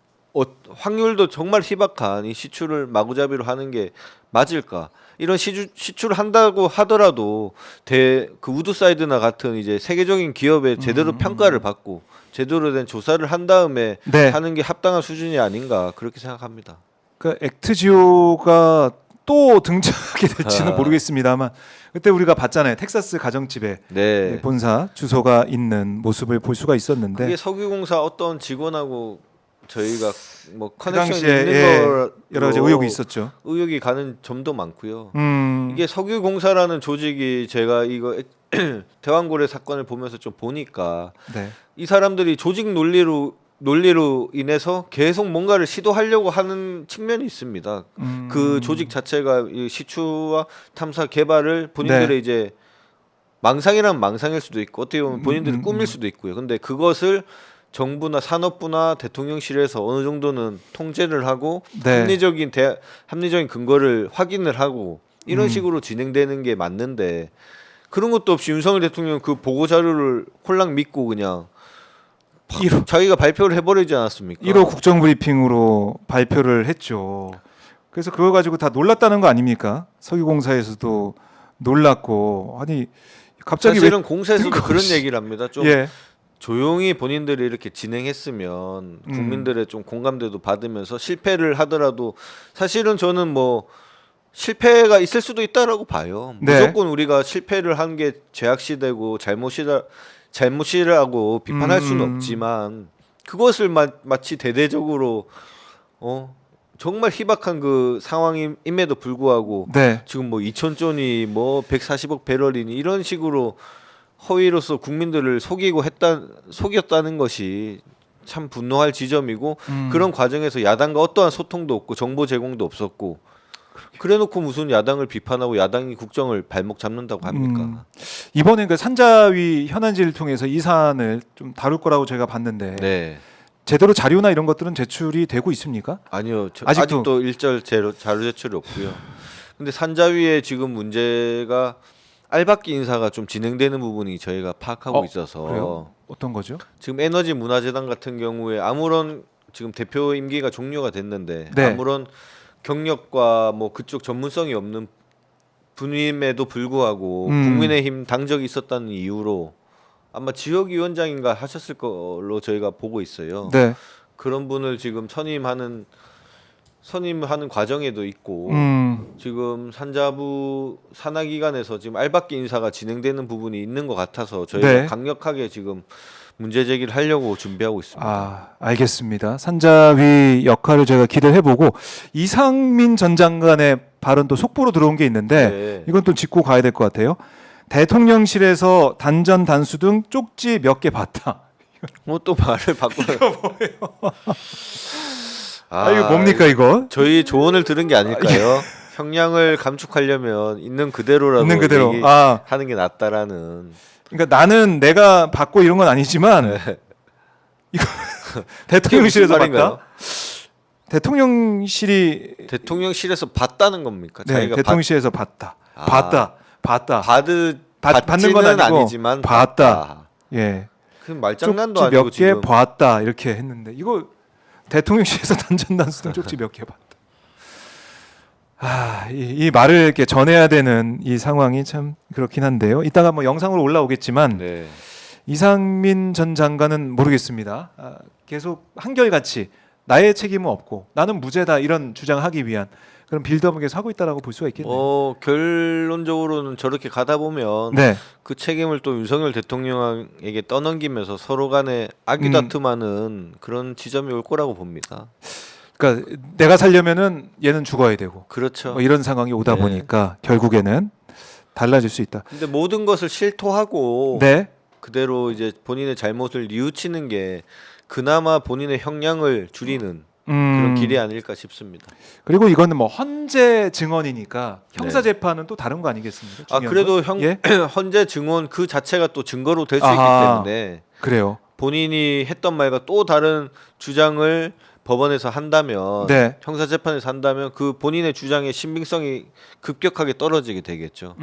Speaker 2: 확률도 정말 희박한 이 시추를 마구잡이로 하는 게 맞을까? 이런 시추를 한다고 하더라도 그 우드사이드나 같은 이제 세계적인 기업에 제대로 평가를 받고 제대로 된 조사를 한 다음에
Speaker 1: 네.
Speaker 2: 하는 게 합당한 수준이 아닌가 그렇게 생각합니다.
Speaker 1: 그 액트지오가 또 등장하게 될지는 모르겠습니다만 그때 우리가 봤잖아요. 텍사스 가정집에
Speaker 2: 네.
Speaker 1: 본사 주소가 있는 모습을 볼 수가 있었는데
Speaker 2: 그게 석유공사 어떤 직원하고 저희가 뭐
Speaker 1: 그
Speaker 2: 커넥션이
Speaker 1: 당시에
Speaker 2: 있는 거
Speaker 1: 여러 가지 의혹이 있었죠.
Speaker 2: 의혹이 가는 점도 많고요.
Speaker 1: 이게
Speaker 2: 이게 석유공사라는 조직이 제가 이거 대왕고래 사건을 보면서 좀 보니까
Speaker 1: 네.
Speaker 2: 이 사람들이 조직 논리로 인해서 계속 뭔가를 시도하려고 하는 측면이 있습니다. 그 조직 자체가 이 시추와 탐사 개발을 본인들의
Speaker 1: 네.
Speaker 2: 이제 망상이란 망상일 수도 있고 어떻게 보면 본인들의 꿈일 수도 있고요. 근데 그것을 정부나 산업부나 대통령실에서 어느 정도는 통제를 하고
Speaker 1: 네.
Speaker 2: 합리적인 근거를 확인을 하고 이런 식으로 진행되는 게 맞는데 그런 것도 없이 윤석열 대통령 그 보고 자료를 홀랑 믿고 그냥 자기가 발표를 해버리지 않았습니까?
Speaker 1: 1호 국정브리핑으로 발표를 했죠. 그래서 그거 가지고 다 놀랐다는 거 아닙니까? 석유공사에서도 놀랐고 아니 갑자기
Speaker 2: 사실은 공사에서도
Speaker 1: 뜬금없이-
Speaker 2: 그런 얘기를 합니다. 좀
Speaker 1: 예.
Speaker 2: 조용히 본인들이 이렇게 진행했으면
Speaker 1: 음.
Speaker 2: 국민들의 좀 공감대도 받으면서 실패를 하더라도 사실은 저는 뭐 실패가 있을 수도 있다라고 봐요.
Speaker 1: 네.
Speaker 2: 무조건 우리가 실패를 한 게 죄악시되고 잘못이라고 비판할 수는 없지만 그것을 마치 대대적으로 정말 희박한 그 상황임에도 불구하고
Speaker 1: 네.
Speaker 2: 지금 뭐 2,000존이 뭐 140억 배럴이니 이런 식으로 허위로서 국민들을 속였다는 것이 참 분노할 지점이고 그런 과정에서 야당과 어떠한 소통도 없고 정보 제공도 없었고 그래놓고 무슨 야당을 비판하고 야당이 국정을 발목 잡는다고 합니까?
Speaker 1: 이번에 그 산자위 현안지를 통해서 이 사안을 좀 다룰 거라고 제가 봤는데
Speaker 2: 네.
Speaker 1: 제대로 자료나 이런 것들은 제출이 되고 있습니까?
Speaker 2: 아니요.
Speaker 1: 아직도-
Speaker 2: 아직도 일절 자료 제출이 없고요. 근데 산자위에 지금 문제가 알박기 인사가 좀 진행되는 부분이 저희가 파악하고 있어서
Speaker 1: 그래요? 어떤 거죠?
Speaker 2: 지금 에너지 문화재단 같은 경우에 아무런 지금 대표 임기가 종료가 됐는데
Speaker 1: 네.
Speaker 2: 아무런 경력과 뭐 그쪽 전문성이 없는 분임에도 불구하고 국민의힘 당적이 있었다는 이유로 아마 지역위원장인가 하셨을 걸로 저희가 보고 있어요.
Speaker 1: 네.
Speaker 2: 그런 분을 지금 선임하는 과정에도 있고 지금 산자부 산하기관에서 지금 알박기 인사가 진행되는 부분이 있는 것 같아서 저희가
Speaker 1: 네.
Speaker 2: 강력하게 지금 문제 제기를 하려고 준비하고 있습니다.
Speaker 1: 아, 알겠습니다. 산자위 역할을 제가 기대를 해보고 이상민 전 장관의 발언도 속보로 들어온 게 있는데
Speaker 2: 네.
Speaker 1: 이건 또 짚고 가야 될 것 같아요. 대통령실에서 단전 단수 등 쪽지 몇 개 봤다.
Speaker 2: 뭐 또 말을 바꿔요.
Speaker 1: 아, 이거 뭡니까 이거?
Speaker 2: 저희 조언을 들은 게 아닐까요? 형량을 감축하려면 있는 그대로라도
Speaker 1: 있는 그대로.
Speaker 2: 하는 게 낫다라는.
Speaker 1: 그러니까 나는 내가 받고 이런 건 아니지만 이거 대통령실에서
Speaker 2: 그게 무슨
Speaker 1: 봤다.
Speaker 2: 말인가요?
Speaker 1: 대통령실이
Speaker 2: 대통령실에서 봤다는 겁니까?
Speaker 1: 네,
Speaker 2: 자기가
Speaker 1: 대통령실에서 봤다.
Speaker 2: 아.
Speaker 1: 봤다.
Speaker 2: 받는
Speaker 1: 받는 건 아니고
Speaker 2: 아니지만
Speaker 1: 봤다. 예.
Speaker 2: 그 말장난도
Speaker 1: 쪽지
Speaker 2: 아니고
Speaker 1: 몇 개
Speaker 2: 지금
Speaker 1: 봤다 이렇게 했는데 이거 대통령실에서 단전 단수 등 쪽지 몇 개 봤다. 이 말을 이렇게 전해야 되는 이 상황이 참 그렇긴 한데요. 이따가 뭐 영상으로 올라오겠지만
Speaker 2: 네.
Speaker 1: 이상민 전 장관은 모르겠습니다. 계속 한결같이 나의 책임은 없고 나는 무죄다 이런 주장하기 위한 그런 빌드업을 계속 하고 있다라고 볼 수가 있겠네요.
Speaker 2: 결론적으로는 저렇게 가다 보면
Speaker 1: 네,
Speaker 2: 그 책임을 또 윤석열 대통령에게 떠넘기면서 서로 간에 아귀다툼하는 그런 지점이 올 거라고 봅니다.
Speaker 1: 그러니까 내가 살려면은 얘는 죽어야 되고
Speaker 2: 그렇죠.
Speaker 1: 뭐 이런 상황이 오다
Speaker 2: 네.
Speaker 1: 보니까 결국에는 달라질 수 있다.
Speaker 2: 근데 모든 것을 실토하고
Speaker 1: 네,
Speaker 2: 그대로 이제 본인의 잘못을 뉘우치는 게 그나마 본인의 형량을 줄이는 그런 길이 아닐까 싶습니다.
Speaker 1: 그리고 이거는 뭐 헌재 증언이니까 형사 재판은 또 다른 거 아니겠습니까? 중요한
Speaker 2: 그래도
Speaker 1: 건? 예?
Speaker 2: 헌재 증언 그 자체가 또 증거로 될 수 있기
Speaker 1: 아하.
Speaker 2: 때문에
Speaker 1: 그래요.
Speaker 2: 본인이 했던 말과 또 다른 주장을 법원에서 한다면
Speaker 1: 네.
Speaker 2: 형사 재판에서 한다면 그 본인의 주장의 신빙성이 급격하게 떨어지게 되겠죠.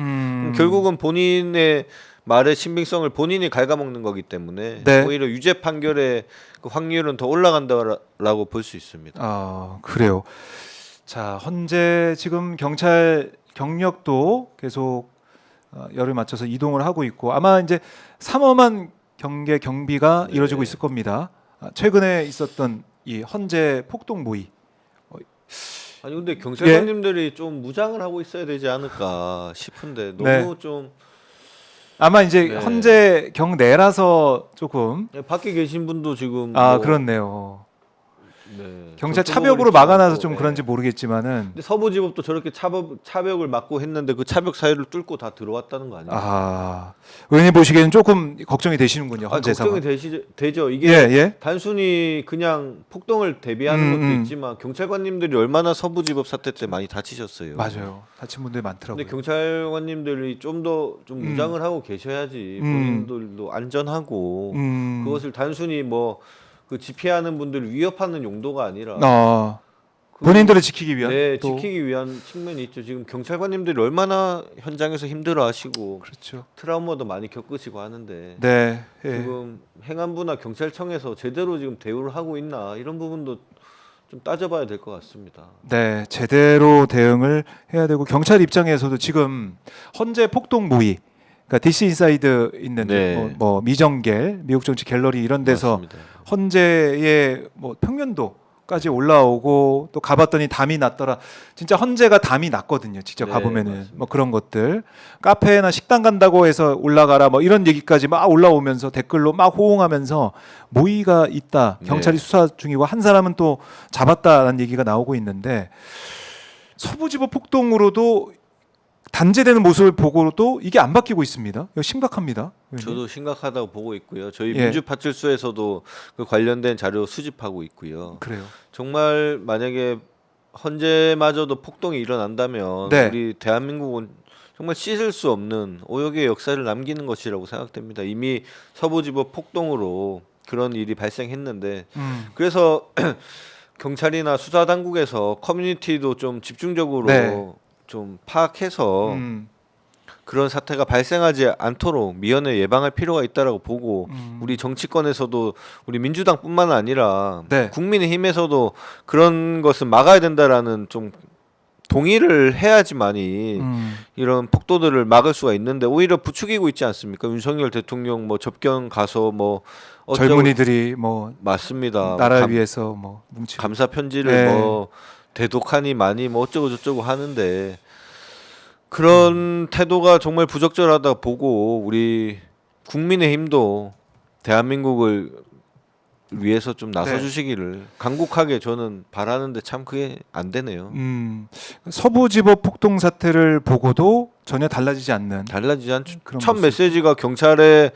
Speaker 2: 결국은 본인의 말의 신빙성을 본인이 갉아먹는 거기 때문에
Speaker 1: 네.
Speaker 2: 오히려 유죄 판결의 그 확률은 더 올라간다라고 볼 수 있습니다.
Speaker 1: 그래요. 자, 헌재 지금 경찰 경력도 계속 열을 맞춰서 이동을 하고 있고 아마 이제 삼엄한 경계 경비가
Speaker 2: 네.
Speaker 1: 이루어지고 있을 겁니다. 최근에 있었던 이 헌재 폭동 모의.
Speaker 2: 아니 근데 경찰관님들이 좀 무장을 하고 있어야 되지 않을까 싶은데 너무
Speaker 1: 네.
Speaker 2: 좀
Speaker 1: 아마 이제
Speaker 2: 네.
Speaker 1: 헌재 경내라서 조금
Speaker 2: 밖에 계신 분도 지금
Speaker 1: 그렇네요.
Speaker 2: 네,
Speaker 1: 경찰
Speaker 2: 전투복을
Speaker 1: 차벽으로
Speaker 2: 입지
Speaker 1: 막아놔서
Speaker 2: 않고,
Speaker 1: 좀
Speaker 2: 네.
Speaker 1: 그런지 모르겠지만은
Speaker 2: 근데 서부지법도 저렇게 차벽을 막고 했는데 그 차벽 사이를 뚫고 다 들어왔다는 거 아니에요?
Speaker 1: 의원님 보시기에는 조금 걱정이 되시는군요. 헌재
Speaker 2: 걱정이
Speaker 1: 상황.
Speaker 2: 되죠. 이게
Speaker 1: 예.
Speaker 2: 단순히 그냥 폭동을 대비하는 것도
Speaker 1: 음.
Speaker 2: 있지만 경찰관님들이 얼마나 서부지법 사태 때 많이 다치셨어요.
Speaker 1: 맞아요. 다친 분들 많더라고요.
Speaker 2: 근데 경찰관님들이 좀 더 좀 무장을 하고 계셔야지 본인들도 안전하고 그것을 단순히 뭐 그 집회하는 분들을 위협하는 용도가 아니라
Speaker 1: 본인들을 지키기 위한
Speaker 2: 네,
Speaker 1: 또
Speaker 2: 지키기 위한 측면이 있죠. 지금 경찰관님들이 얼마나 현장에서 힘들어하시고
Speaker 1: 그렇죠.
Speaker 2: 트라우마도 많이 겪으시고 하는데
Speaker 1: 네. 예.
Speaker 2: 지금 행안부나 경찰청에서 제대로 지금 대우를 하고 있나 이런 부분도 좀 따져봐야 될 것 같습니다.
Speaker 1: 네, 제대로 대응을 해야 되고 경찰 입장에서도 지금 헌재 폭동 모의, 그러니까 DC 인사이드 있는
Speaker 2: 네.
Speaker 1: 뭐 미정갤, 미국 정치 갤러리 이런 데서
Speaker 2: 맞습니다.
Speaker 1: 헌재의 뭐 평면도까지 올라오고 또 가봤더니 담이 났더라. 진짜 헌재가 담이 났거든요. 직접
Speaker 2: 네,
Speaker 1: 가보면은
Speaker 2: 맞습니다.
Speaker 1: 뭐 그런 것들, 카페나 식당 간다고 해서 올라가라 뭐 이런 얘기까지 막 올라오면서 댓글로 막 호응하면서 모의가 있다. 경찰이
Speaker 2: 네.
Speaker 1: 수사 중이고 한 사람은 또 잡았다라는 얘기가 나오고 있는데 서부지법 폭동으로도 단죄되는 모습을 보고도 이게 안 바뀌고 있습니다. 이거 심각합니다. 의원님.
Speaker 2: 저도 심각하다고 보고 있고요. 저희
Speaker 1: 예.
Speaker 2: 민주파출소에서도 그 관련된 자료 수집하고 있고요.
Speaker 1: 그래요.
Speaker 2: 정말 만약에 헌재마저도 폭동이 일어난다면
Speaker 1: 네.
Speaker 2: 우리 대한민국은 정말 씻을 수 없는 오역의 역사를 남기는 것이라고 생각됩니다. 이미 서부지법 폭동으로 그런 일이 발생했는데 그래서 경찰이나 수사 당국에서 커뮤니티도 좀 집중적으로
Speaker 1: 네.
Speaker 2: 좀 파악해서 그런 사태가 발생하지 않도록 미연에 예방할 필요가 있다라고 보고 우리 정치권에서도 우리 민주당뿐만 아니라
Speaker 1: 네.
Speaker 2: 국민의힘에서도 그런 것은 막아야 된다라는 좀 동의를 해야지만이 이런 폭도들을 막을 수가 있는데 오히려 부추기고 있지 않습니까? 윤석열 대통령 뭐 접견 가서 뭐 어쩌고
Speaker 1: 젊은이들이 뭐
Speaker 2: 맞습니다.
Speaker 1: 나라를 위해서 뭐 뭉치고
Speaker 2: 감사 편지를
Speaker 1: 네.
Speaker 2: 뭐 대독하니 많이 뭐 어쩌고 저쩌고 하는데 그런 태도가 정말 부적절하다 보고 우리 국민의힘도 대한민국을 위해서 좀 나서
Speaker 1: 네.
Speaker 2: 주시기를 간곡하게 저는 바라는데 참 그게 안 되네요.
Speaker 1: 서부지법 폭동 사태를 보고도 전혀 달라지지 않는
Speaker 2: 달라지지 않죠.
Speaker 1: 그런
Speaker 2: 첫
Speaker 1: 모습.
Speaker 2: 메시지가 경찰의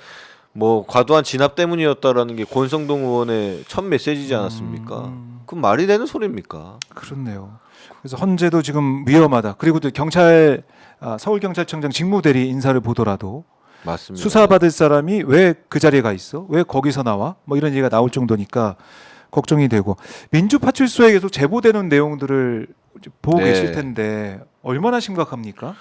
Speaker 2: 뭐 과도한 진압 때문이었다라는 게 권성동 의원의 첫 메시지지 않았습니까? 그럼 말이 되는 소리입니까?
Speaker 1: 그렇네요. 그래서 헌재도 지금 위험하다. 그리고 또 경찰 서울경찰청장 직무대리 인사를 보더라도
Speaker 2: 맞습니다.
Speaker 1: 수사받을 사람이 왜 그 자리에 가 있어? 왜 거기서 나와? 뭐 이런 얘기가 나올 정도니까 걱정이 되고 민주파출소에 계속 제보되는 내용들을 보고
Speaker 2: 네.
Speaker 1: 계실 텐데 얼마나 심각합니까?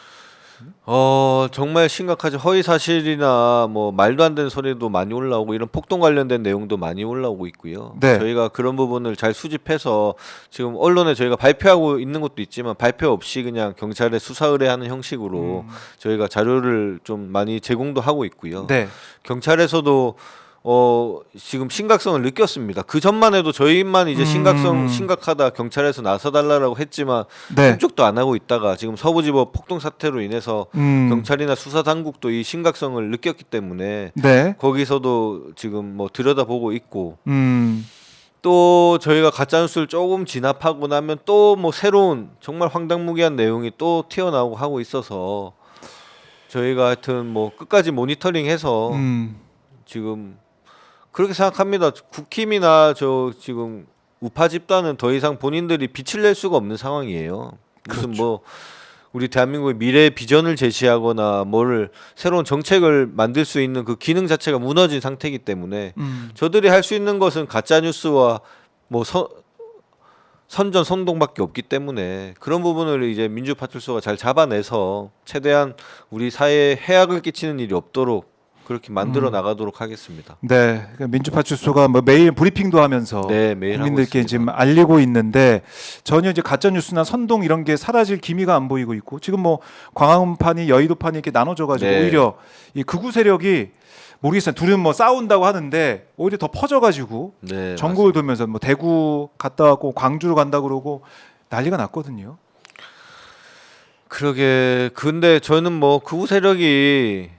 Speaker 2: 정말 심각하죠. 허위 사실이나 뭐 말도 안 되는 소리도 많이 올라오고 이런 폭동 관련된 내용도 많이 올라오고 있고요.
Speaker 1: 네.
Speaker 2: 저희가 그런 부분을 잘 수집해서 지금 언론에 저희가 발표하고 있는 것도 있지만 발표 없이 그냥 경찰에 수사 의뢰하는 형식으로 저희가 자료를 좀 많이 제공도 하고 있고요.
Speaker 1: 네.
Speaker 2: 경찰에서도 지금 심각성을 느꼈습니다. 그 전만 해도 저희만 이제 심각하다 경찰에서 나서달라고 했지만
Speaker 1: 네.
Speaker 2: 한쪽도 안 하고 있다가 지금 서부지법 폭동 사태로 인해서 경찰이나 수사 당국도 이 심각성을 느꼈기 때문에
Speaker 1: 네.
Speaker 2: 거기서도 지금 뭐 들여다보고 있고
Speaker 1: 음.
Speaker 2: 또 저희가 가짜뉴스를 조금 진압하고 나면 또 뭐 새로운 정말 황당무계한 내용이 또 튀어나오고 하고 있어서 저희가 하여튼 뭐 끝까지 모니터링해서 지금 그렇게 생각합니다. 국힘이나 저 지금 우파 집단은 더 이상 본인들이 빛을 낼 수가 없는 상황이에요. 무슨
Speaker 1: 그렇죠.
Speaker 2: 뭐 우리 대한민국의 미래 비전을 제시하거나 뭐를 새로운 정책을 만들 수 있는 그 기능 자체가 무너진 상태이기 때문에 저들이 할 수 있는 것은 가짜 뉴스와 뭐 선전 선동밖에 없기 때문에 그런 부분을 이제 민주파출소가 잘 잡아내서 최대한 우리 사회에 해악을 끼치는 일이 없도록 그렇게 만들어 나가도록 하겠습니다.
Speaker 1: 네, 그러니까 민주파출소가 뭐 매일 브리핑도 하면서
Speaker 2: 네, 매일 하고
Speaker 1: 국민들께
Speaker 2: 있습니다.
Speaker 1: 지금 알리고 있는데 전혀 이제 가짜 뉴스나 선동 이런 게 사라질 기미가 안 보이고 있고 지금 뭐 광화문판이 여의도판이 이렇게 나눠져가지고
Speaker 2: 네.
Speaker 1: 오히려 이 극우 세력이 모르겠어요. 둘은 뭐 싸운다고 하는데 오히려 더 퍼져가지고
Speaker 2: 네,
Speaker 1: 전국을 돌면서 뭐 대구 갔다 왔고 광주로 간다 그러고 난리가 났거든요.
Speaker 2: 그러게 근데 저는 뭐 극우 세력이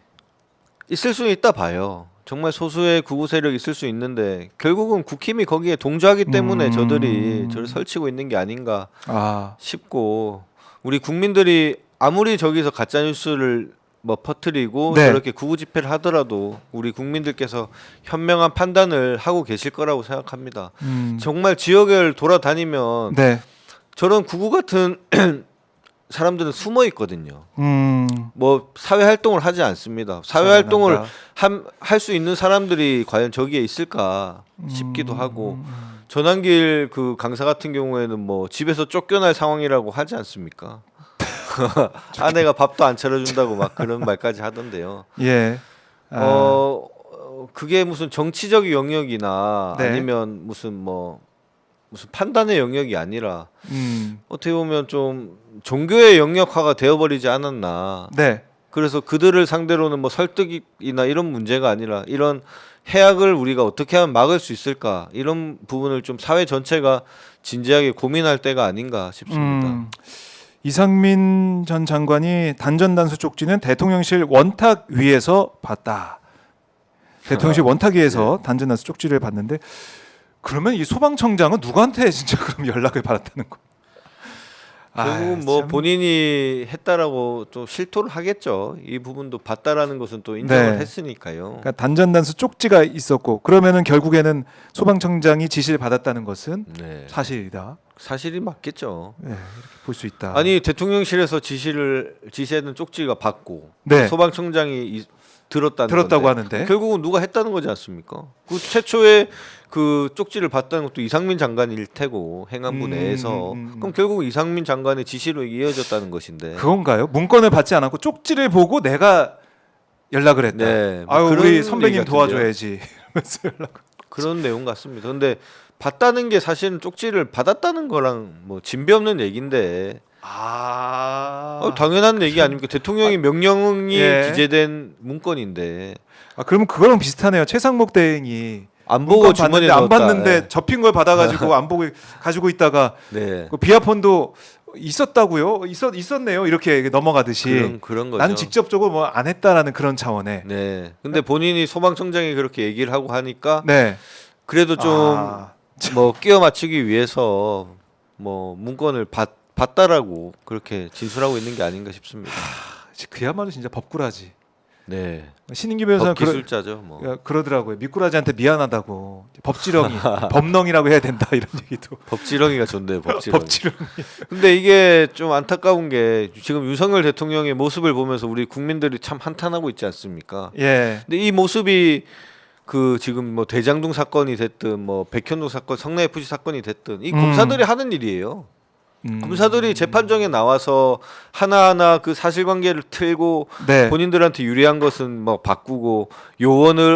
Speaker 2: 있을 수는 있다 봐요. 정말 소수의 극우 세력이 있을 수 있는데 결국은 국힘이 거기에 동조하기 때문에 저들이 저를 설치고 있는 게 아닌가
Speaker 1: 아,
Speaker 2: 싶고 우리 국민들이 아무리 저기서 가짜 뉴스를 뭐 퍼뜨리고
Speaker 1: 네.
Speaker 2: 저렇게 극우 집회를 하더라도 우리 국민들께서 현명한 판단을 하고 계실 거라고 생각합니다. 정말 지역을 돌아다니면
Speaker 1: 네,
Speaker 2: 저런 극우 같은 사람들은 숨어 있거든요.
Speaker 1: 음,
Speaker 2: 뭐 사회 활동을 하지 않습니다. 사회
Speaker 1: 잘
Speaker 2: 활동을
Speaker 1: 난다.
Speaker 2: 할 수 있는 사람들이 과연 저기에 있을까 싶기도 하고 전환길 그 강사 같은 경우에는 뭐 집에서 쫓겨날 상황이라고 하지 않습니까? 아내가 밥도 안 차려준다고 막 그런 말까지 하던데요.
Speaker 1: 예,
Speaker 2: 그게 무슨 정치적 영역이나
Speaker 1: 네.
Speaker 2: 아니면 무슨 뭐 무슨 판단의 영역이 아니라
Speaker 1: 음.
Speaker 2: 어떻게 보면 좀 종교의 영역화가 되어버리지 않았나.
Speaker 1: 네.
Speaker 2: 그래서 그들을 상대로는 뭐 설득이나 이런 문제가 아니라 이런 해악을 우리가 어떻게 하면 막을 수 있을까 이런 부분을 좀 사회 전체가 진지하게 고민할 때가 아닌가 싶습니다.
Speaker 1: 이상민 전 장관이 단전단수 쪽지는 대통령실 원탁 위에서 봤다. 대통령실 원탁 위에서 단전단수 쪽지를 봤는데 그러면 이 소방청장은 누구한테 진짜 그럼 연락을 받았다는 거?
Speaker 2: 결국은 뭐
Speaker 1: 참.
Speaker 2: 본인이 했다라고 또 실토를 하겠죠. 이 부분도 봤다라는 것은 또 인정을
Speaker 1: 네.
Speaker 2: 했으니까요.
Speaker 1: 그러니까 단전단수 쪽지가 있었고 그러면은 결국에는 소방청장이 지시를 받았다는 것은
Speaker 2: 네.
Speaker 1: 사실이다.
Speaker 2: 사실이 맞겠죠.
Speaker 1: 네, 이렇게 볼 수 있다.
Speaker 2: 아니 대통령실에서 지시하는 쪽지가 받고
Speaker 1: 네.
Speaker 2: 소방청장이 들었다고
Speaker 1: 건데, 하는데
Speaker 2: 결국은 누가 했다는 거지 않습니까? 그 최초에 그 쪽지를 받다는 것도 이상민 장관일 테고 행안부 내에서 그럼 결국 이상민 장관의 지시로 이어졌다는 것인데
Speaker 1: 그건가요? 문건을 받지 않았고 쪽지를 보고 내가 연락을 했다.
Speaker 2: 네, 뭐
Speaker 1: 아유
Speaker 2: 그런
Speaker 1: 우리
Speaker 2: 얘기
Speaker 1: 선배님
Speaker 2: 같은데요.
Speaker 1: 도와줘야지. 이러면서 연락.
Speaker 2: 그런 내용 같습니다. 근데 받다는 게 사실은 쪽지를 받았다는 거랑 뭐 진배 없는 얘기인데 당연한 얘기 아닙니까? 대통령의 명령이
Speaker 1: 예.
Speaker 2: 기재된 문건인데
Speaker 1: 그러면 그거랑 비슷하네요. 최상목 대행이
Speaker 2: 안 보고
Speaker 1: 문건
Speaker 2: 주머니에
Speaker 1: 봤는데 안
Speaker 2: 넣었다.
Speaker 1: 봤는데 접힌 걸 받아가지고 안 보고 가지고 있다가
Speaker 2: 네.
Speaker 1: 그 비아폰도 있었다고요? 있었네요. 이렇게 넘어가듯이.
Speaker 2: 그런 거죠.
Speaker 1: 나는 직접적으로 뭐 안 했다라는 그런 차원에.
Speaker 2: 네. 근데 본인이 소방청장이 그렇게 얘기를 하고 하니까
Speaker 1: 네.
Speaker 2: 그래도 좀 뭐 끼워 맞추기 위해서 뭐 문건을 봤다라고 그렇게 진술하고 있는 게 아닌가 싶습니다.
Speaker 1: 그야말로 진짜 법꾸라지.
Speaker 2: 네.
Speaker 1: 신인기 변호사는
Speaker 2: 법기술자죠. 뭐.
Speaker 1: 그러더라고요. 미꾸라지한테 미안하다고. 법지렁이, 법렁이라고 해야 된다 이런 얘기도.
Speaker 2: 법지렁이가 좋네요. 법지렁이.
Speaker 1: 법지렁이.
Speaker 2: 근데 이게 좀 안타까운 게 지금 윤석열 대통령의 모습을 보면서 우리 국민들이 참 한탄하고 있지 않습니까?
Speaker 1: 예.
Speaker 2: 근데 이 모습이 그 지금 뭐 대장동 사건이 됐든 뭐 백현동 사건, 성내 FC 사건이 됐든 이 검사들이 하는 일이에요. 검사들이 재판정에 나와서 하나하나 그 사실관계를 틀고
Speaker 1: 네.
Speaker 2: 본인들한테 유리한 것은 뭐 바꾸고 의원을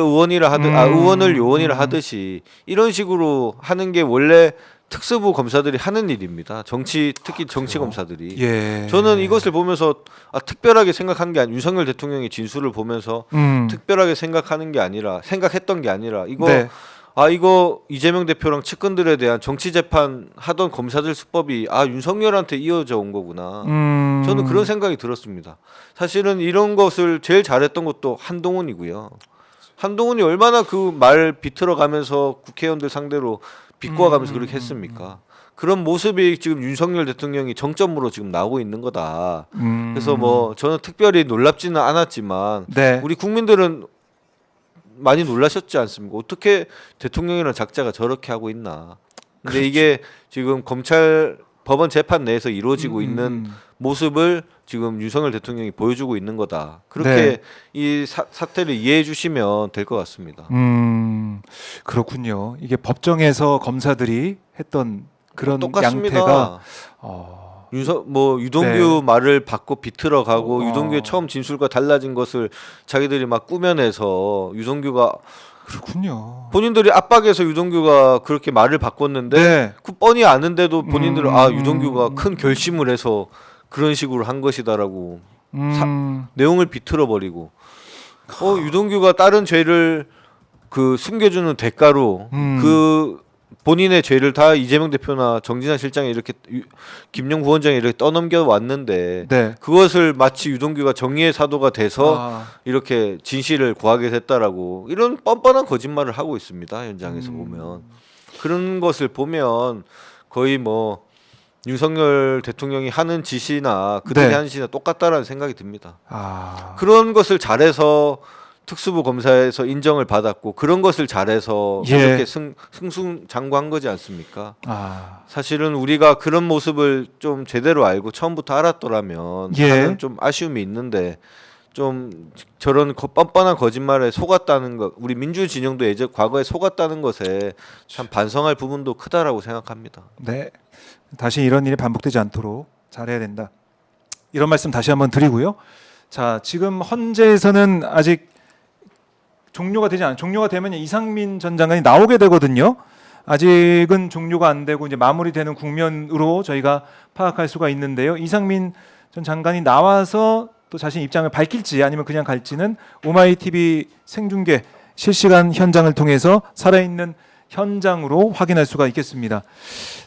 Speaker 2: 요원이라 하듯이 이런 식으로 하는 게 원래 특수부 검사들이 하는 일입니다. 특히 정치 검사들이.
Speaker 1: 예.
Speaker 2: 저는 이것을 보면서 특별하게 생각한 게 윤석열 대통령의 진술을 보면서 특별하게 생각했던 게 아니라 이거
Speaker 1: 네.
Speaker 2: 이거 이재명 대표랑 측근들에 대한 정치 재판 하던 검사들 수법이 윤석열한테 이어져 온 거구나. 저는 그런 생각이 들었습니다. 사실은 이런 것을 제일 잘했던 것도 한동훈이고요. 한동훈이 얼마나 그 말 비틀어가면서 국회의원들 상대로 비꼬아가면서 그렇게 했습니까? 그런 모습이 지금 윤석열 대통령이 정점으로 지금 나오고 있는 거다. 그래서 뭐 저는 특별히 놀랍지는 않았지만
Speaker 1: 네.
Speaker 2: 우리 국민들은 많이 놀라셨지 않습니까? 어떻게 대통령이라는 작자가 저렇게 하고 있나? 근데 이게 지금 법원 재판 내에서 이루어지고 있는 모습을 지금 윤석열 대통령이 보여주고 있는 거다. 그렇게
Speaker 1: 네.
Speaker 2: 이 사태를 이해해 주시면 될 것 같습니다.
Speaker 1: 그렇군요. 이게 법정에서 검사들이 했던 그런
Speaker 2: 똑같습니다.
Speaker 1: 양태가
Speaker 2: 유동규
Speaker 1: 네.
Speaker 2: 말을 받고 비틀어 가고 유동규의 처음 진술과 달라진 것을 자기들이 막 꾸며내서 유동규가
Speaker 1: 그렇군요.
Speaker 2: 본인들이 압박해서 유동규가 그렇게 말을 바꿨는데
Speaker 1: 네.
Speaker 2: 그 뻔히 아는데도 본인들은 유동규가 큰 결심을 해서 그런 식으로 한 것이다라고 내용을 비틀어 버리고 유동규가 다른 죄를 그 숨겨주는 대가로 그 본인의 죄를 다 이재명 대표나 정진상 실장이 이렇게 김영 부원장이 이렇게 떠넘겨 왔는데
Speaker 1: 네.
Speaker 2: 그것을 마치 유동규가 정의의 사도가 돼서 이렇게 진실을 고하게 됐다라고 이런 뻔뻔한 거짓말을 하고 있습니다. 현장에서 보면 그런 것을 보면 거의 뭐 윤석열 대통령이 하는 짓이나 그들이
Speaker 1: 네.
Speaker 2: 하는 짓이나 똑같다라는 생각이 듭니다.
Speaker 1: 그런
Speaker 2: 그런 것을 잘해서 특수부 검사에서 인정을 받았고 그런 것을 잘해서
Speaker 1: 예.
Speaker 2: 이렇게 승승장구한 거지 않습니까? 사실은 우리가 그런 모습을 좀 제대로 알고 처음부터 알았더라면
Speaker 1: 예.
Speaker 2: 하는 좀 아쉬움이 있는데 좀 저런 뻔뻔한 거짓말에 속았다는 것, 우리 민주 진영도 과거에 속았다는 것에 참 반성할 부분도 크다라고 생각합니다.
Speaker 1: 네. 다시 이런 일이 반복되지 않도록 잘해야 된다. 이런 말씀 다시 한번 드리고요. 자, 지금 헌재에서는 아직 종료가 되면 이상민 전 장관이 나오게 되거든요. 아직은 종료가 안 되고 이제 마무리되는 국면으로 저희가 파악할 수가 있는데요. 이상민 전 장관이 나와서 또 자신 입장을 밝힐지 아니면 그냥 갈지는 오마이TV 생중계 실시간 현장을 통해서 살아있는 현장으로 확인할 수가 있겠습니다.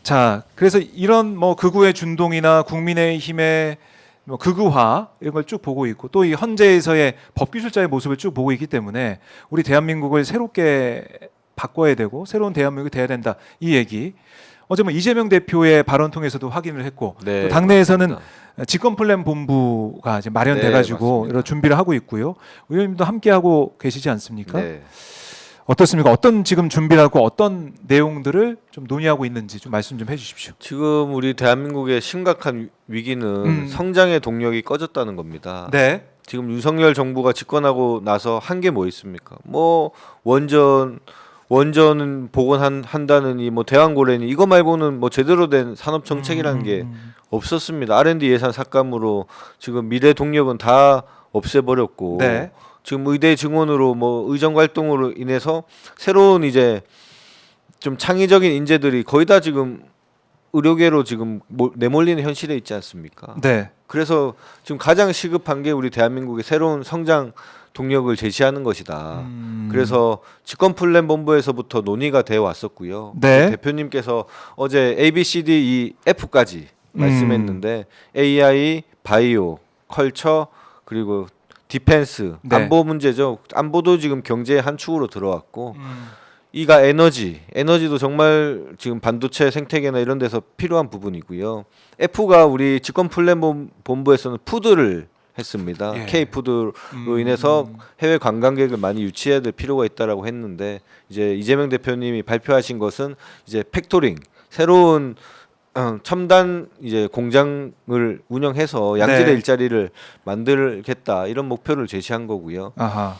Speaker 1: 자, 그래서 이런 뭐 극우의 준동이나 국민의힘의 뭐 극우화 이런 걸 쭉 보고 있고 또 이 헌재에서의 법기술자의 모습을 쭉 보고 있기 때문에 우리 대한민국을 새롭게 바꿔야 되고 새로운 대한민국이 돼야 된다 이 얘기. 어제 뭐 이재명 대표의 발언 통해서도 확인을 했고
Speaker 2: 네,
Speaker 1: 또 당내에서는
Speaker 2: 맞습니다.
Speaker 1: 집권 플랜 본부가 이제 마련돼가지고
Speaker 2: 네,
Speaker 1: 여러 준비를 하고 있고요. 의원님도 함께 하고 계시지 않습니까?
Speaker 2: 네.
Speaker 1: 어떻습니까? 어떤 지금 준비를 하고 어떤 내용들을 좀 논의하고 있는지 좀 말씀 좀 해주십시오.
Speaker 2: 지금 우리 대한민국의 심각한 위기는 성장의 동력이 꺼졌다는 겁니다.
Speaker 1: 네.
Speaker 2: 지금 윤석열 정부가 집권하고 나서 한 게 뭐 있습니까? 뭐 원전은 복원한다느니 뭐 대왕고래니 이거 말고는 뭐 제대로 된 산업 정책이라는 게 없었습니다. R&D 예산 삭감으로 지금 미래 동력은 다 없애버렸고
Speaker 1: 네.
Speaker 2: 지금 의대 증원으로 뭐 의정 활동으로 인해서 새로운 이제 좀 창의적인 인재들이 거의 다 지금 의료계로 지금 내몰리는 현실에 있지 않습니까?
Speaker 1: 네.
Speaker 2: 그래서 지금 가장 시급한 게 우리 대한민국의 새로운 성장 동력을 제시하는 것이다. 그래서 집권 플랜 본부에서부터 논의가 되어 왔었고요.
Speaker 1: 네.
Speaker 2: 대표님께서 어제 A, B, C, D, E, F까지 말씀했는데 AI, 바이오, 컬처 그리고 디펜스,
Speaker 1: 네.
Speaker 2: 안보 문제죠. 안보도 지금 경제의 한 축으로 들어왔고 E가 에너지도 정말 지금 반도체 생태계나 이런 데서 필요한 부분이고요. F가 우리 집권 플랜 본부에서는 푸드를 했습니다.
Speaker 1: 예.
Speaker 2: K푸드로 인해서 해외 관광객을 많이 유치해야 될 필요가 있다라고 했는데 이제 이재명 대표님이 발표하신 것은 이제 팩토링 새로운 첨단 이제 공장을 운영해서 양질의
Speaker 1: 네.
Speaker 2: 일자리를 만들겠다 이런 목표를 제시한 거고요.
Speaker 1: 아하.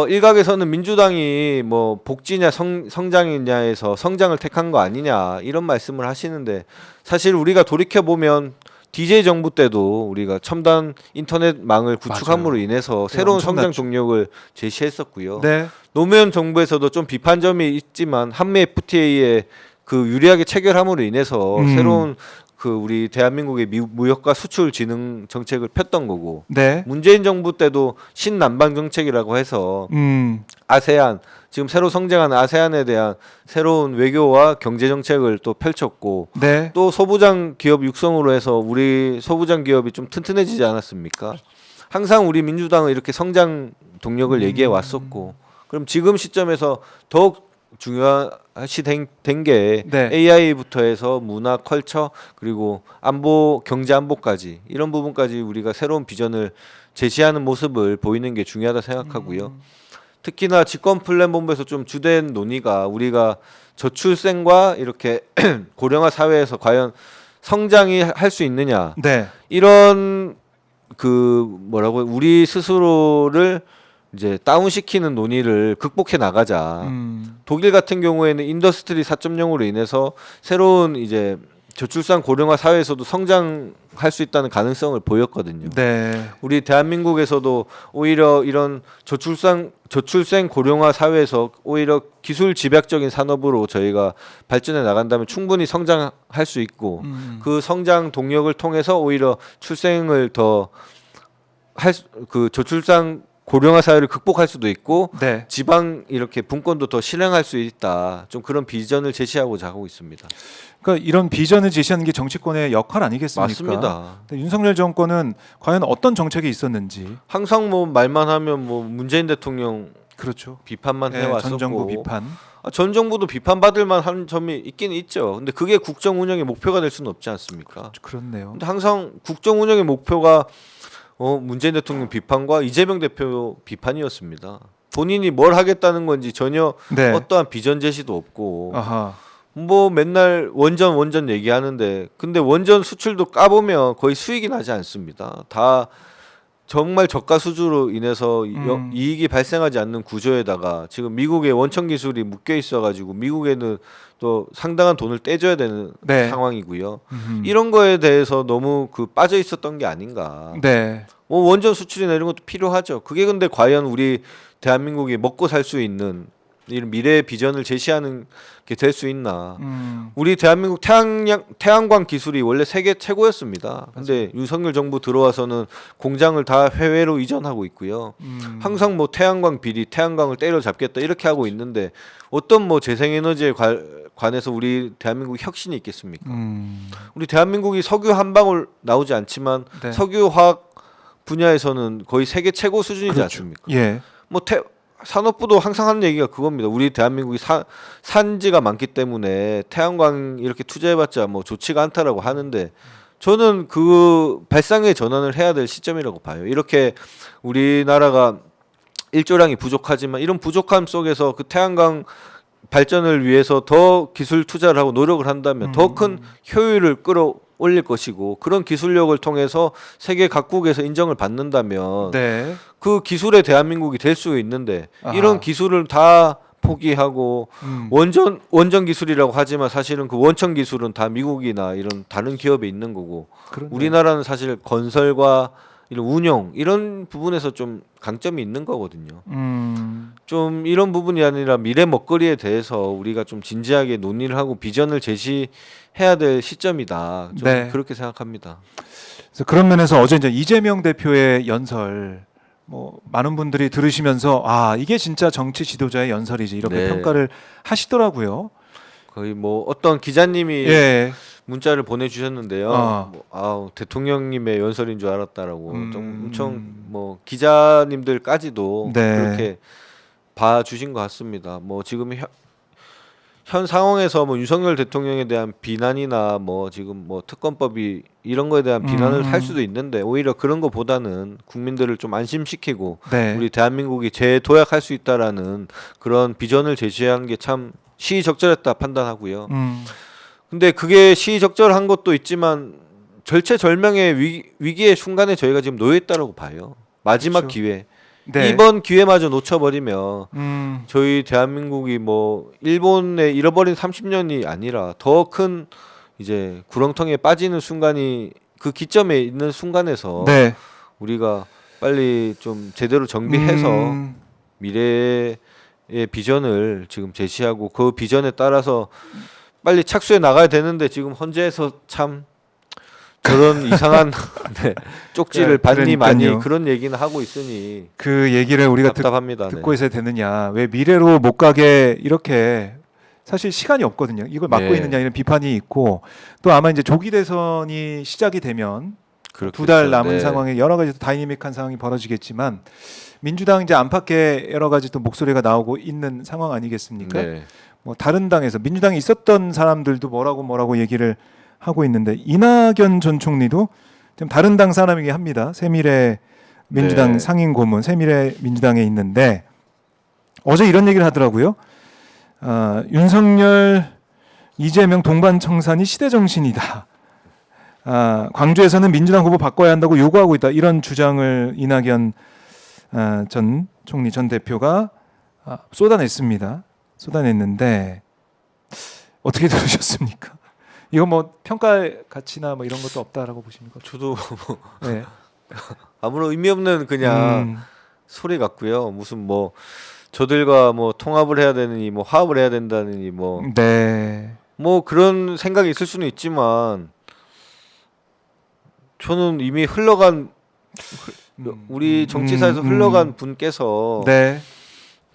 Speaker 2: 일각에서는 민주당이 뭐 복지냐 성장이냐에서 성장을 택한 거 아니냐 이런 말씀을 하시는데 사실 우리가 돌이켜 보면 DJ 정부 때도 우리가 첨단 인터넷망을 구축함으로
Speaker 1: 맞아요.
Speaker 2: 인해서 새로운 성장
Speaker 1: 엄청났죠.
Speaker 2: 동력을 제시했었고요.
Speaker 1: 네.
Speaker 2: 노무현 정부에서도 좀 비판점이 있지만 한미 FTA에 그 유리하게 체결함으로 인해서 새로운 그 우리 대한민국의 무역과 수출 진흥 정책을 폈던 거고
Speaker 1: 네.
Speaker 2: 문재인 정부 때도 신남방 정책이라고 해서 아세안 지금 새로 성장하는 아세안에 대한 새로운 외교와 경제 정책을 또 펼쳤고
Speaker 1: 네.
Speaker 2: 또 소부장 기업 육성으로 해서 우리 소부장 기업이 좀 튼튼해지지 않았습니까? 항상 우리 민주당은 이렇게 성장 동력을 얘기해 왔었고 그럼 지금 시점에서 더욱 중요시 된 게
Speaker 1: 네.
Speaker 2: AI부터 해서 문화, 컬처 그리고 안보, 경제 안보까지 이런 부분까지 우리가 새로운 비전을 제시하는 모습을 보이는 게 중요하다 생각하고요. 특히나 집권 플랜 본부에서 좀 주된 논의가 우리가 저출생과 이렇게 고령화 사회에서 과연 성장이 할 수 있느냐
Speaker 1: 네.
Speaker 2: 이런 그 뭐라고 우리 스스로를 이제 다운시키는 논의를 극복해 나가자. 독일 같은 경우에는 인더스트리 4.0으로 인해서 새로운 이제 저출산 고령화 사회에서도 성장할 수 있다는 가능성을 보였거든요.
Speaker 1: 네.
Speaker 2: 우리 대한민국에서도 오히려 이런 저출생 고령화 사회에서 오히려 기술 집약적인 산업으로 저희가 발전해 나간다면 충분히 성장할 수 있고 그 성장 동력을 통해서 오히려 출생을 더 그 저출산 고령화 사회를 극복할 수도 있고
Speaker 1: 네.
Speaker 2: 지방 이렇게 분권도 더 실행할 수 있다. 좀 그런 비전을 제시하고자 하고 있습니다.
Speaker 1: 그러니까 이런 비전을 제시하는 게 정치권의 역할 아니겠습니까?
Speaker 2: 맞습니다.
Speaker 1: 근데 윤석열 정권은 과연 어떤 정책이 있었는지.
Speaker 2: 항상 뭐 말만 하면 뭐 문재인 대통령
Speaker 1: 그렇죠.
Speaker 2: 비판만
Speaker 1: 네,
Speaker 2: 해왔었고
Speaker 1: 전 정부 비판.
Speaker 2: 전 정부도 비판받을 만한 점이 있긴 있죠. 근데 그게 국정 운영의 목표가 될 수는 없지 않습니까?
Speaker 1: 그렇네요.
Speaker 2: 근데 항상 국정 운영의 목표가 문재인 대통령 비판과 이재명 대표 비판이었습니다. 본인이 뭘 하겠다는 건지 전혀
Speaker 1: 네.
Speaker 2: 어떠한 비전 제시도 없고
Speaker 1: 아하.
Speaker 2: 뭐 맨날 원전 얘기하는데 근데 원전 수출도 까보면 거의 수익이 나지 않습니다. 다 정말 저가 수주로 인해서 이익이 발생하지 않는 구조에다가 지금 미국의 원천 기술이 묶여 있어가지고 미국에는 또 상당한 돈을 떼줘야 되는
Speaker 1: 네.
Speaker 2: 상황이고요. 이런 거에 대해서 너무 그 빠져 있었던 게 아닌가.
Speaker 1: 네.
Speaker 2: 뭐 원전 수출이나 이런 것도 필요하죠. 그게 근데 과연 우리 대한민국이 먹고 살 수 있는 이런 미래의 비전을 제시하는 게 될 수 있나. 우리 대한민국 태양광 기술이 원래 세계 최고였습니다. 근데 윤석열 정부 들어와서는 공장을 다 해외로 이전하고 있고요. 항상 뭐 태양광 비리, 태양광을 때려잡겠다 이렇게 하고 있는데 어떤 뭐 재생에너지에 관해서 우리 대한민국이 혁신이 있겠습니까? 우리 대한민국이 석유 한 방울 나오지 않지만
Speaker 1: 네.
Speaker 2: 석유화학 분야에서는 거의 세계 최고 수준이지
Speaker 1: 그렇죠.
Speaker 2: 않습니까?
Speaker 1: 예.
Speaker 2: 뭐 산업부도 항상 하는 얘기가 그겁니다. 우리 대한민국이 산지가 많기 때문에 태양광 이렇게 투자해봤자 뭐 좋지가 않다라고 하는데 저는 그 발상의 전환을 해야 될 시점이라고 봐요. 이렇게 우리나라가 일조량이 부족하지만 이런 부족함 속에서 그 태양광 발전을 위해서 더 기술 투자를 하고 노력을 한다면 더 큰 효율을 끌어올릴 것이고 그런 기술력을 통해서 세계 각국에서 인정을 받는다면
Speaker 1: 네.
Speaker 2: 그 기술의 대한민국이 될 수 있는데
Speaker 1: 아하.
Speaker 2: 이런 기술을 다 포기하고 원전 기술이라고 하지만 사실은 그 원천 기술은 다 미국이나 이런 다른 기업에 있는 거고
Speaker 1: 그렇네요.
Speaker 2: 우리나라는 사실 건설과 이런 운영 이런 부분에서 좀 강점이 있는 거거든요. 좀 이런 부분이 아니라 미래 먹거리에 대해서 우리가 좀 진지하게 논의를 하고 비전을 제시해야 될 시점이다. 좀
Speaker 1: 네.
Speaker 2: 그렇게 생각합니다.
Speaker 1: 그래서 그런 면에서 어제 이제 이재명 대표의 연설 뭐 많은 분들이 들으시면서 아 이게 진짜 정치 지도자의 연설이지 이렇게
Speaker 2: 네.
Speaker 1: 평가를 하시더라고요.
Speaker 2: 거의 뭐 어떤 기자님이
Speaker 1: 예.
Speaker 2: 문자를 보내주셨는데요. 뭐, 대통령님의 연설인 줄 알았다라고 좀 엄청 뭐 기자님들까지도
Speaker 1: 네.
Speaker 2: 그렇게 봐주신 것 같습니다. 뭐 지금 현 상황에서 뭐 윤석열 대통령에 대한 비난이나 뭐 지금 뭐 특검법이 이런 거에 대한 비난을 할 수도 있는데 오히려 그런 거보다는 국민들을 좀 안심시키고
Speaker 1: 네.
Speaker 2: 우리 대한민국이 재도약할 수 있다라는 그런 비전을 제시한 게 참 시의적절했다 판단하고요. 근데 그게 시의적절한 것도 있지만 절체절명의 위기의 순간에 저희가 지금 놓여 있다라고 봐요. 마지막
Speaker 1: 그렇죠.
Speaker 2: 기회.
Speaker 1: 네.
Speaker 2: 이번 기회마저 놓쳐버리면 저희 대한민국이 뭐 일본에 잃어버린 30년이 아니라 더 큰 이제 구렁텅이에 빠지는 순간이 그 기점에 있는 순간에서
Speaker 1: 네.
Speaker 2: 우리가 빨리 좀 제대로 정비해서 미래의 비전을 지금 제시하고 그 비전에 따라서 빨리 착수해 나가야 되는데 지금 헌재에서 참 그런 이상한 네, 쪽지를 받니
Speaker 1: 그러니까요.
Speaker 2: 마니 그런 얘기는 하고 있으니
Speaker 1: 그 얘기를 우리가
Speaker 2: 답답합니다.
Speaker 1: 듣고 있어야 되느냐. 왜 미래로 못 가게 이렇게 사실 시간이 없거든요. 이걸 막고
Speaker 2: 네.
Speaker 1: 있느냐 이런 비판이 있고 또 아마 이제 조기 대선이 시작이 되면
Speaker 2: 그렇겠죠.
Speaker 1: 2달 남은
Speaker 2: 네.
Speaker 1: 상황에 여러 가지 또 다이내믹한 상황이 벌어지겠지만 민주당 이제 안팎에 여러 가지 또 목소리가 나오고 있는 상황 아니겠습니까?
Speaker 2: 네.
Speaker 1: 뭐 다른 당에서 민주당에 있었던 사람들도 뭐라고 얘기를 하고 있는데 이낙연 전 총리도 좀 다른 당 사람이긴 합니다. 새미래 민주당
Speaker 2: 네.
Speaker 1: 상임 고문 새미래 민주당에 있는데 어제 이런 얘기를 하더라고요. 윤석열 이재명 동반 청산이 시대 정신이다. 광주에서는 민주당 후보 바꿔야 한다고 요구하고 있다. 이런 주장을 이낙연 전 총리 전 대표가 쏟아냈습니다. 쏟아냈는데 어떻게 들으셨습니까? 이거 뭐 평가의 가치나 뭐 이런 것도 없다라고 보십니까?
Speaker 2: 저도
Speaker 1: 네.
Speaker 2: 아무런 의미 없는 그냥 소리 같고요. 무슨 뭐 저들과 뭐 통합을 해야 되느니 뭐 화합을 해야 된다느니 뭐
Speaker 1: 네.
Speaker 2: 그런 생각이 있을 수는 있지만 저는 이미 흘러간 우리 정치사에서 흘러간 분께서
Speaker 1: 네.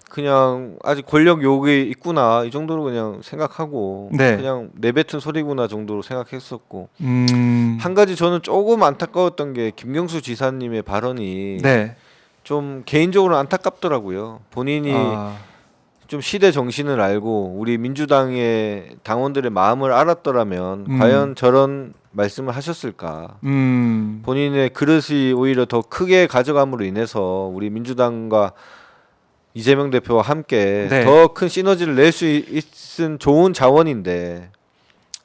Speaker 2: 그냥 아직 권력 욕이 있구나 이 정도로 그냥 생각하고
Speaker 1: 네.
Speaker 2: 그냥 내뱉은 소리구나 정도로 생각했었고
Speaker 1: 한
Speaker 2: 가지 저는 조금 안타까웠던 게 김경수 지사님의 발언이
Speaker 1: 네.
Speaker 2: 좀 개인적으로 안타깝더라고요. 본인이 좀 시대 정신을 알고 우리 민주당의 당원들의 마음을 알았더라면 과연 저런 말씀을 하셨을까? 본인의 그릇이 오히려 더 크게 가져감으로 인해서 우리 민주당과 이재명 대표와 함께
Speaker 1: 네.
Speaker 2: 더 큰 시너지를 낼 수 있은 좋은 자원인데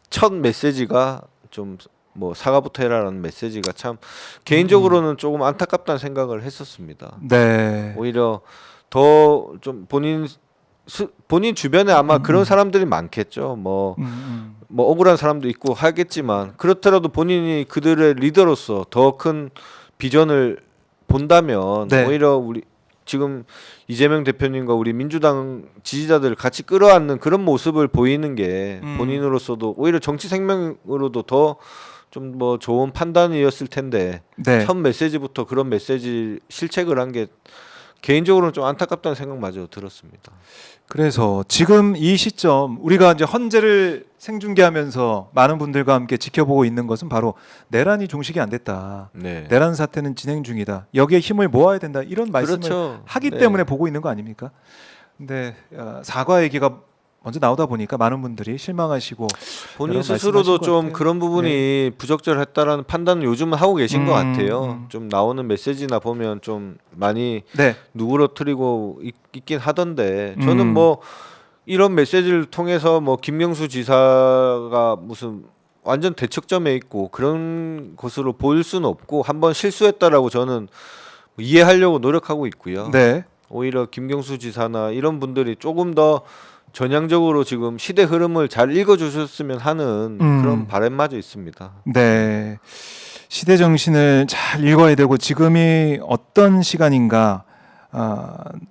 Speaker 2: 첫 메시지가 좀 뭐 사과부터 해라라는 메시지가 참 개인적으로는 조금 안타깝다는 생각을 했었습니다.
Speaker 1: 네.
Speaker 2: 오히려 더 좀 본인 주변에 아마 그런 사람들이 많겠죠. 뭐 억울한 사람도 있고 하겠지만 그렇더라도 본인이 그들의 리더로서 더 큰 비전을 본다면
Speaker 1: 네.
Speaker 2: 오히려 우리 지금 이재명 대표님과 우리 민주당 지지자들을 같이 끌어안는 그런 모습을 보이는 게 본인으로서도 오히려 정치 생명으로도 더 좀 뭐 좋은 판단이었을 텐데
Speaker 1: 네.
Speaker 2: 첫 메시지부터 그런 메시지 실책을 한 게 개인적으로는 좀 안타깝다는 생각마저 들었습니다.
Speaker 1: 그래서 지금 이 시점 우리가 이제 헌재를 생중계하면서 많은 분들과 함께 지켜보고 있는 것은 바로 내란이 종식이 안 됐다.
Speaker 2: 네.
Speaker 1: 내란 사태는 진행 중이다. 여기에 힘을 모아야 된다. 이런 말씀을
Speaker 2: 그렇죠.
Speaker 1: 하기
Speaker 2: 네.
Speaker 1: 때문에 보고 있는 거 아닙니까? 근데 사과 얘기가 먼저 나오다 보니까 많은 분들이 실망하시고
Speaker 2: 본인
Speaker 1: 여러
Speaker 2: 스스로도
Speaker 1: 말씀하실 것
Speaker 2: 좀
Speaker 1: 같아요.
Speaker 2: 그런 부분이 부적절했다라는 판단을 요즘은 하고 계신 것 같아요.
Speaker 1: 음.
Speaker 2: 좀 나오는 메시지나 보면 좀 많이
Speaker 1: 네.
Speaker 2: 누그러뜨리고 있긴 하던데 저는
Speaker 1: 음.
Speaker 2: 뭐 이런 메시지를 통해서 뭐 김명수 지사가 무슨 완전 대척점에 있고 그런 것으로 보일 수는 없고 한번 실수했다라고 저는 이해하려고 노력하고 있고요.
Speaker 1: 네.
Speaker 2: 오히려 김경수 지사나 이런 분들이 조금 더 전향적으로 지금 시대 흐름을 잘 읽어주셨으면 하는 그런 바람마저 있습니다.
Speaker 1: 네. 시대 정신을 잘 읽어야 되고 지금이 어떤 시간인가,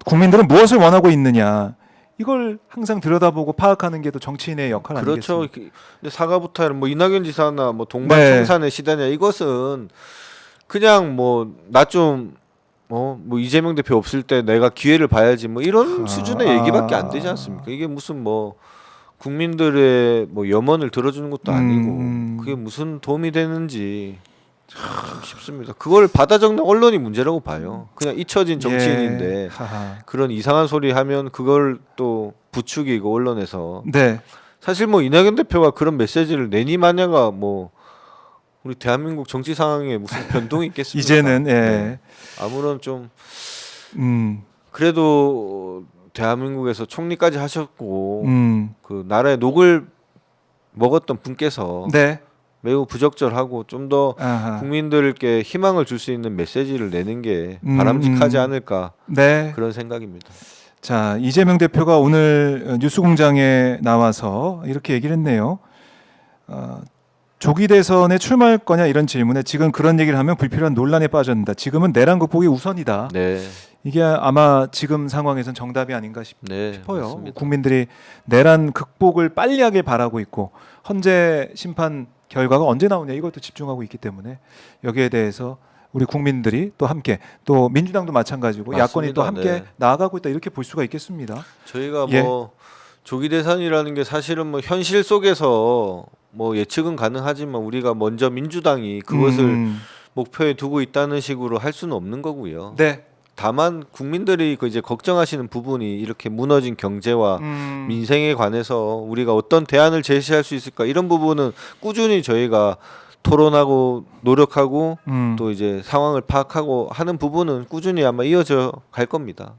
Speaker 1: 국민들은 무엇을 원하고 있느냐 이걸 항상 들여다보고 파악하는 게 또 정치인의 역할
Speaker 2: 그렇죠.
Speaker 1: 아니겠습니까?
Speaker 2: 근데 사과부터 뭐 이낙연 지사나 뭐 동반청산의 시대냐 이것은 그냥 뭐 나 좀 뭐 이재명 대표 없을 때 내가 기회를 봐야지 뭐 이런 수준의 얘기밖에 안 되지 않습니까? 이게 무슨 뭐 국민들의 뭐 염원을 들어주는 것도 아니고 그게 무슨 도움이 되는지 참 싶습니다. 그걸 받아 적는 언론이 문제라고 봐요. 그냥 잊혀진 정치인인데
Speaker 1: 예. 하하.
Speaker 2: 그런 이상한 소리 하면 그걸 또 부추기고 언론에서
Speaker 1: 네.
Speaker 2: 사실 뭐 이낙연 대표가 그런 메시지를 내니 마냐가 뭐 우리 대한민국 정치 상황에 무슨 변동이 있겠습니까?
Speaker 1: 이제는 예.
Speaker 2: 네. 아무런 좀 그래도 대한민국에서 총리까지 하셨고 그 나라의 녹을 먹었던 분께서
Speaker 1: 네.
Speaker 2: 매우 부적절하고 좀 더
Speaker 1: 아하.
Speaker 2: 국민들께 희망을 줄 수 있는 메시지를 내는 게 바람직하지 않을까
Speaker 1: 네.
Speaker 2: 그런 생각입니다.
Speaker 1: 자, 이재명 대표가 오늘 뉴스공장에 나와서 이렇게 얘기를 했네요. 조기 대선에 출마할 거냐 이런 질문에 지금 그런 얘기를 하면 불필요한 논란에 빠졌다. 지금은 내란 극복이 우선이다.
Speaker 2: 네,
Speaker 1: 이게 아마 지금 상황에선 정답이 아닌가
Speaker 2: 네,
Speaker 1: 싶어요.
Speaker 2: 맞습니다.
Speaker 1: 국민들이 내란 극복을 빨리 하길 바라고 있고 헌재 심판 결과가 언제 나오냐 이것도 집중하고 있기 때문에 여기에 대해서 우리 국민들이 또 함께 또 민주당도 마찬가지고
Speaker 2: 맞습니다.
Speaker 1: 야권이 또 함께
Speaker 2: 네.
Speaker 1: 나아가고 있다 이렇게 볼 수가 있겠습니다.
Speaker 2: 저희가
Speaker 1: 예.
Speaker 2: 뭐 조기 대선이라는 게 사실은 뭐 현실 속에서 뭐 예측은 가능하지만 우리가 먼저 민주당이 그것을 목표에 두고 있다는 식으로 할 수는 없는 거고요.
Speaker 1: 네.
Speaker 2: 다만 국민들이 그 이제 걱정하시는 부분이 이렇게 무너진 경제와 민생에 관해서 우리가 어떤 대안을 제시할 수 있을까 이런 부분은 꾸준히 저희가 토론하고 노력하고 또 이제 상황을 파악하고 하는 부분은 꾸준히 아마 이어져 갈 겁니다.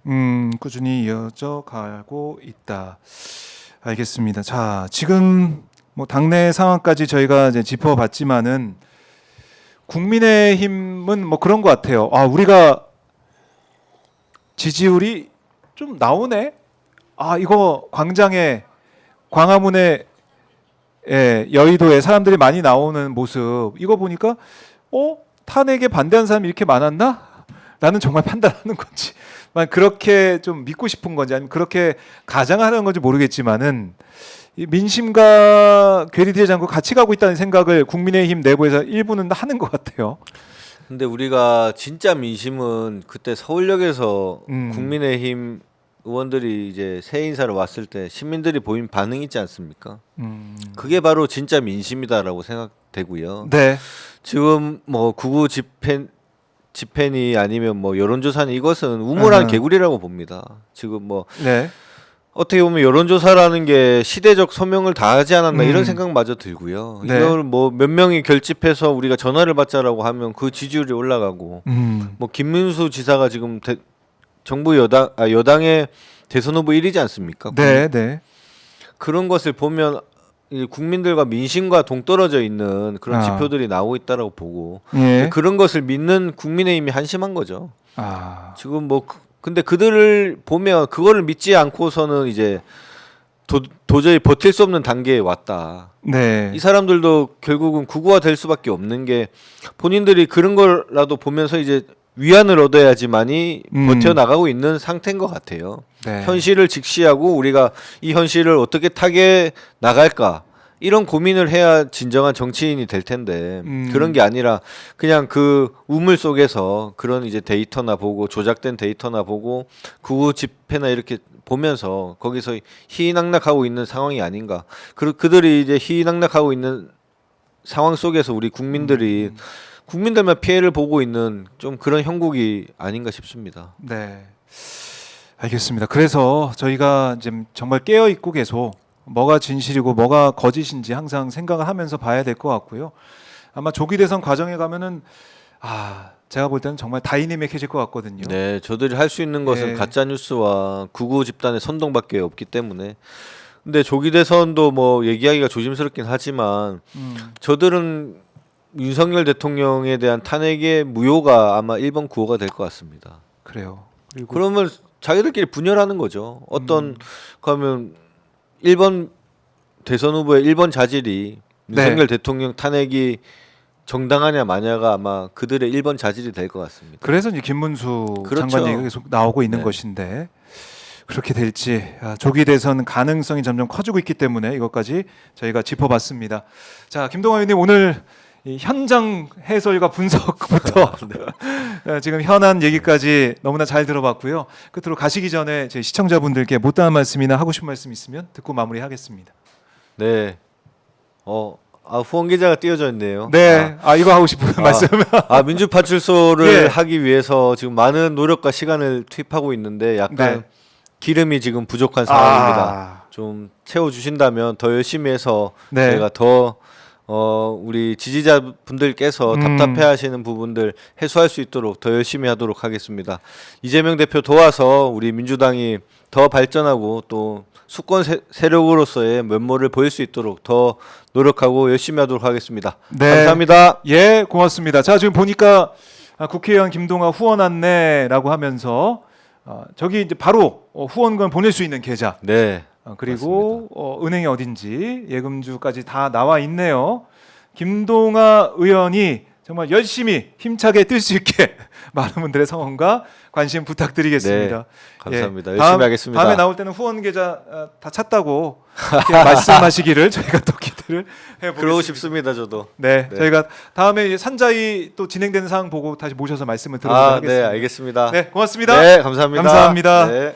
Speaker 1: 꾸준히 이어져 가고 있다. 알겠습니다. 자, 지금 뭐 당내 상황까지 저희가 이제 짚어봤지만은 국민의힘은 뭐 그런 것 같아요. 아, 우리가 지지율이 좀 나오네. 아, 이거 광장에 광화문에 여의도에 사람들이 많이 나오는 모습 이거 보니까 탄핵에 반대하는 사람이 이렇게 많았나? 라는 정말 판단하는 건지 그렇게 좀 믿고 싶은 건지 아니면 그렇게 가장하는 건지 모르겠지만은 이 민심과 괴리되지 않고 같이 가고 있다는 생각을 국민의힘 내부에서 일부는 하는 것 같아요.
Speaker 2: 근데 우리가 진짜 민심은 그때 서울역에서 국민의힘 의원들이 이제 새 인사로 왔을 때 시민들이 보인 반응 있지 않습니까? 그게 바로 진짜 민심이다라고 생각되고요.
Speaker 1: 네.
Speaker 2: 지금 뭐 구구 집회니 아니면 뭐 여론조사니 이것은 우물한 개구리라고 봅니다. 지금 뭐
Speaker 1: 네.
Speaker 2: 어떻게 보면 여론조사라는 게 시대적 소명을 다하지 않았나 이런 생각마저 들고요.
Speaker 1: 네.
Speaker 2: 이걸 뭐 몇 명이 결집해서 우리가 전화를 받자라고 하면 그 지지율이 올라가고 뭐 김민수 지사가 지금 정부 여당의 대선 후보 1위지 않습니까?
Speaker 1: 네, 네.
Speaker 2: 그런 것을 보면 이제 국민들과 민심과 동떨어져 있는 그런 지표들이 나오고 있다라고 보고
Speaker 1: 예.
Speaker 2: 그런 것을 믿는 국민의힘이 한심한 거죠. 지금 뭐 근데 그들을 보면 그거를 믿지 않고서는 이제 도저히 버틸 수 없는 단계에 왔다.
Speaker 1: 네.
Speaker 2: 이 사람들도 결국은 극우화 될 수밖에 없는 게 본인들이 그런 거라도 보면서 이제 위안을 얻어야지만이
Speaker 1: 음.
Speaker 2: 버텨나가고 있는 상태인 것 같아요.
Speaker 1: 네.
Speaker 2: 현실을 직시하고 우리가 이 현실을 어떻게 타개 나갈까 이런 고민을 해야 진정한 정치인이 될 텐데 그런 게 아니라 그냥 그 우물 속에서 그런 이제 데이터나 보고 조작된 데이터나 보고 구호 집회나 이렇게 보면서 거기서 희희낙낙하고 있는 상황이 아닌가. 그들이 이제 희희낙낙하고 있는 상황 속에서 우리 국민들이 국민들만 피해를 보고 있는 좀 그런 형국이 아닌가 싶습니다.
Speaker 1: 네. 알겠습니다. 그래서 저희가 지금 정말 깨어 있고 계속 뭐가 진실이고 뭐가 거짓인지 항상 생각을 하면서 봐야 될 것 같고요. 아마 조기 대선 과정에 가면은 제가 볼 때는 정말 다이내믹해질 것 같거든요.
Speaker 2: 네, 저들이 할 수 있는 것은
Speaker 1: 네.
Speaker 2: 가짜 뉴스와 극우 집단의 선동밖에 없기 때문에. 근데 조기 대선도 뭐 얘기하기가 조심스럽긴 하지만 저들은 윤석열 대통령에 대한 탄핵의 무효가 아마 1번 구호가 될 것 같습니다.
Speaker 1: 그래요. 그리고
Speaker 2: 그러면 자기들끼리 분열하는 거죠. 어떤 그러면 1번 대선 후보의 1번 자질이
Speaker 1: 네.
Speaker 2: 윤석열 대통령 탄핵이 정당하냐 마냐가 아마 그들의 1번 자질이 될 것 같습니다.
Speaker 1: 그래서 이제 김문수
Speaker 2: 그렇죠.
Speaker 1: 장관 얘기가 계속 나오고 있는
Speaker 2: 네.
Speaker 1: 것인데 그렇게 될지 조기 대선 가능성이 점점 커지고 있기 때문에 이것까지 저희가 짚어봤습니다. 자, 김동완 의원님 오늘 이 현장 해설과 분석부터 지금 현안 얘기까지 너무나 잘 들어봤고요. 끝으로 가시기 전에 제 시청자분들께 못다한 말씀이나 하고 싶은 말씀 있으면 듣고 마무리하겠습니다.
Speaker 2: 네. 후원 계좌가 띄어져 있네요.
Speaker 1: 네, 이거 하고 싶은 말씀.
Speaker 2: 민주파출소를
Speaker 1: 예.
Speaker 2: 하기 위해서 지금 많은 노력과 시간을 투입하고 있는데 약간
Speaker 1: 네.
Speaker 2: 기름이 지금 부족한 상황입니다. 좀 채워 주신다면 더 열심히 해서
Speaker 1: 네.
Speaker 2: 저희가 더 우리 지지자분들께서 답답해하시는 부분들 해소할 수 있도록 더 열심히 하도록 하겠습니다. 이재명 대표 도와서 우리 민주당이 더 발전하고 또 수권 세력으로서의 면모를 보일 수 있도록 더 노력하고 열심히 하도록 하겠습니다.
Speaker 1: 네.
Speaker 2: 감사합니다.
Speaker 1: 예, 고맙습니다. 자, 지금 보니까 국회의원 김동완 후원 안내라고 하면서 저기 이제 바로 후원금 보낼 수 있는 계좌.
Speaker 2: 네.
Speaker 1: 그리고 은행이 어딘지 예금주까지 다 나와 있네요. 김동완 의원이 정말 열심히 힘차게 뛸 수 있게 많은 분들의 성원과 관심 부탁드리겠습니다.
Speaker 2: 네, 감사합니다.
Speaker 1: 예,
Speaker 2: 열심히 하겠습니다.
Speaker 1: 다음에 나올 때는 후원 계좌 다 찼다고 이렇게 말씀하시기를 저희가 또 기대를 해보겠습니다.
Speaker 2: 그러고 싶습니다, 저도.
Speaker 1: 네,
Speaker 2: 네.
Speaker 1: 저희가 다음에 이제 산자위 또 진행되는 사항 보고 다시 모셔서 말씀을 들어보도록
Speaker 2: 네,
Speaker 1: 하겠습니다.
Speaker 2: 알겠습니다.
Speaker 1: 네, 고맙습니다.
Speaker 2: 네, 감사합니다.
Speaker 1: 감사합니다.
Speaker 2: 네.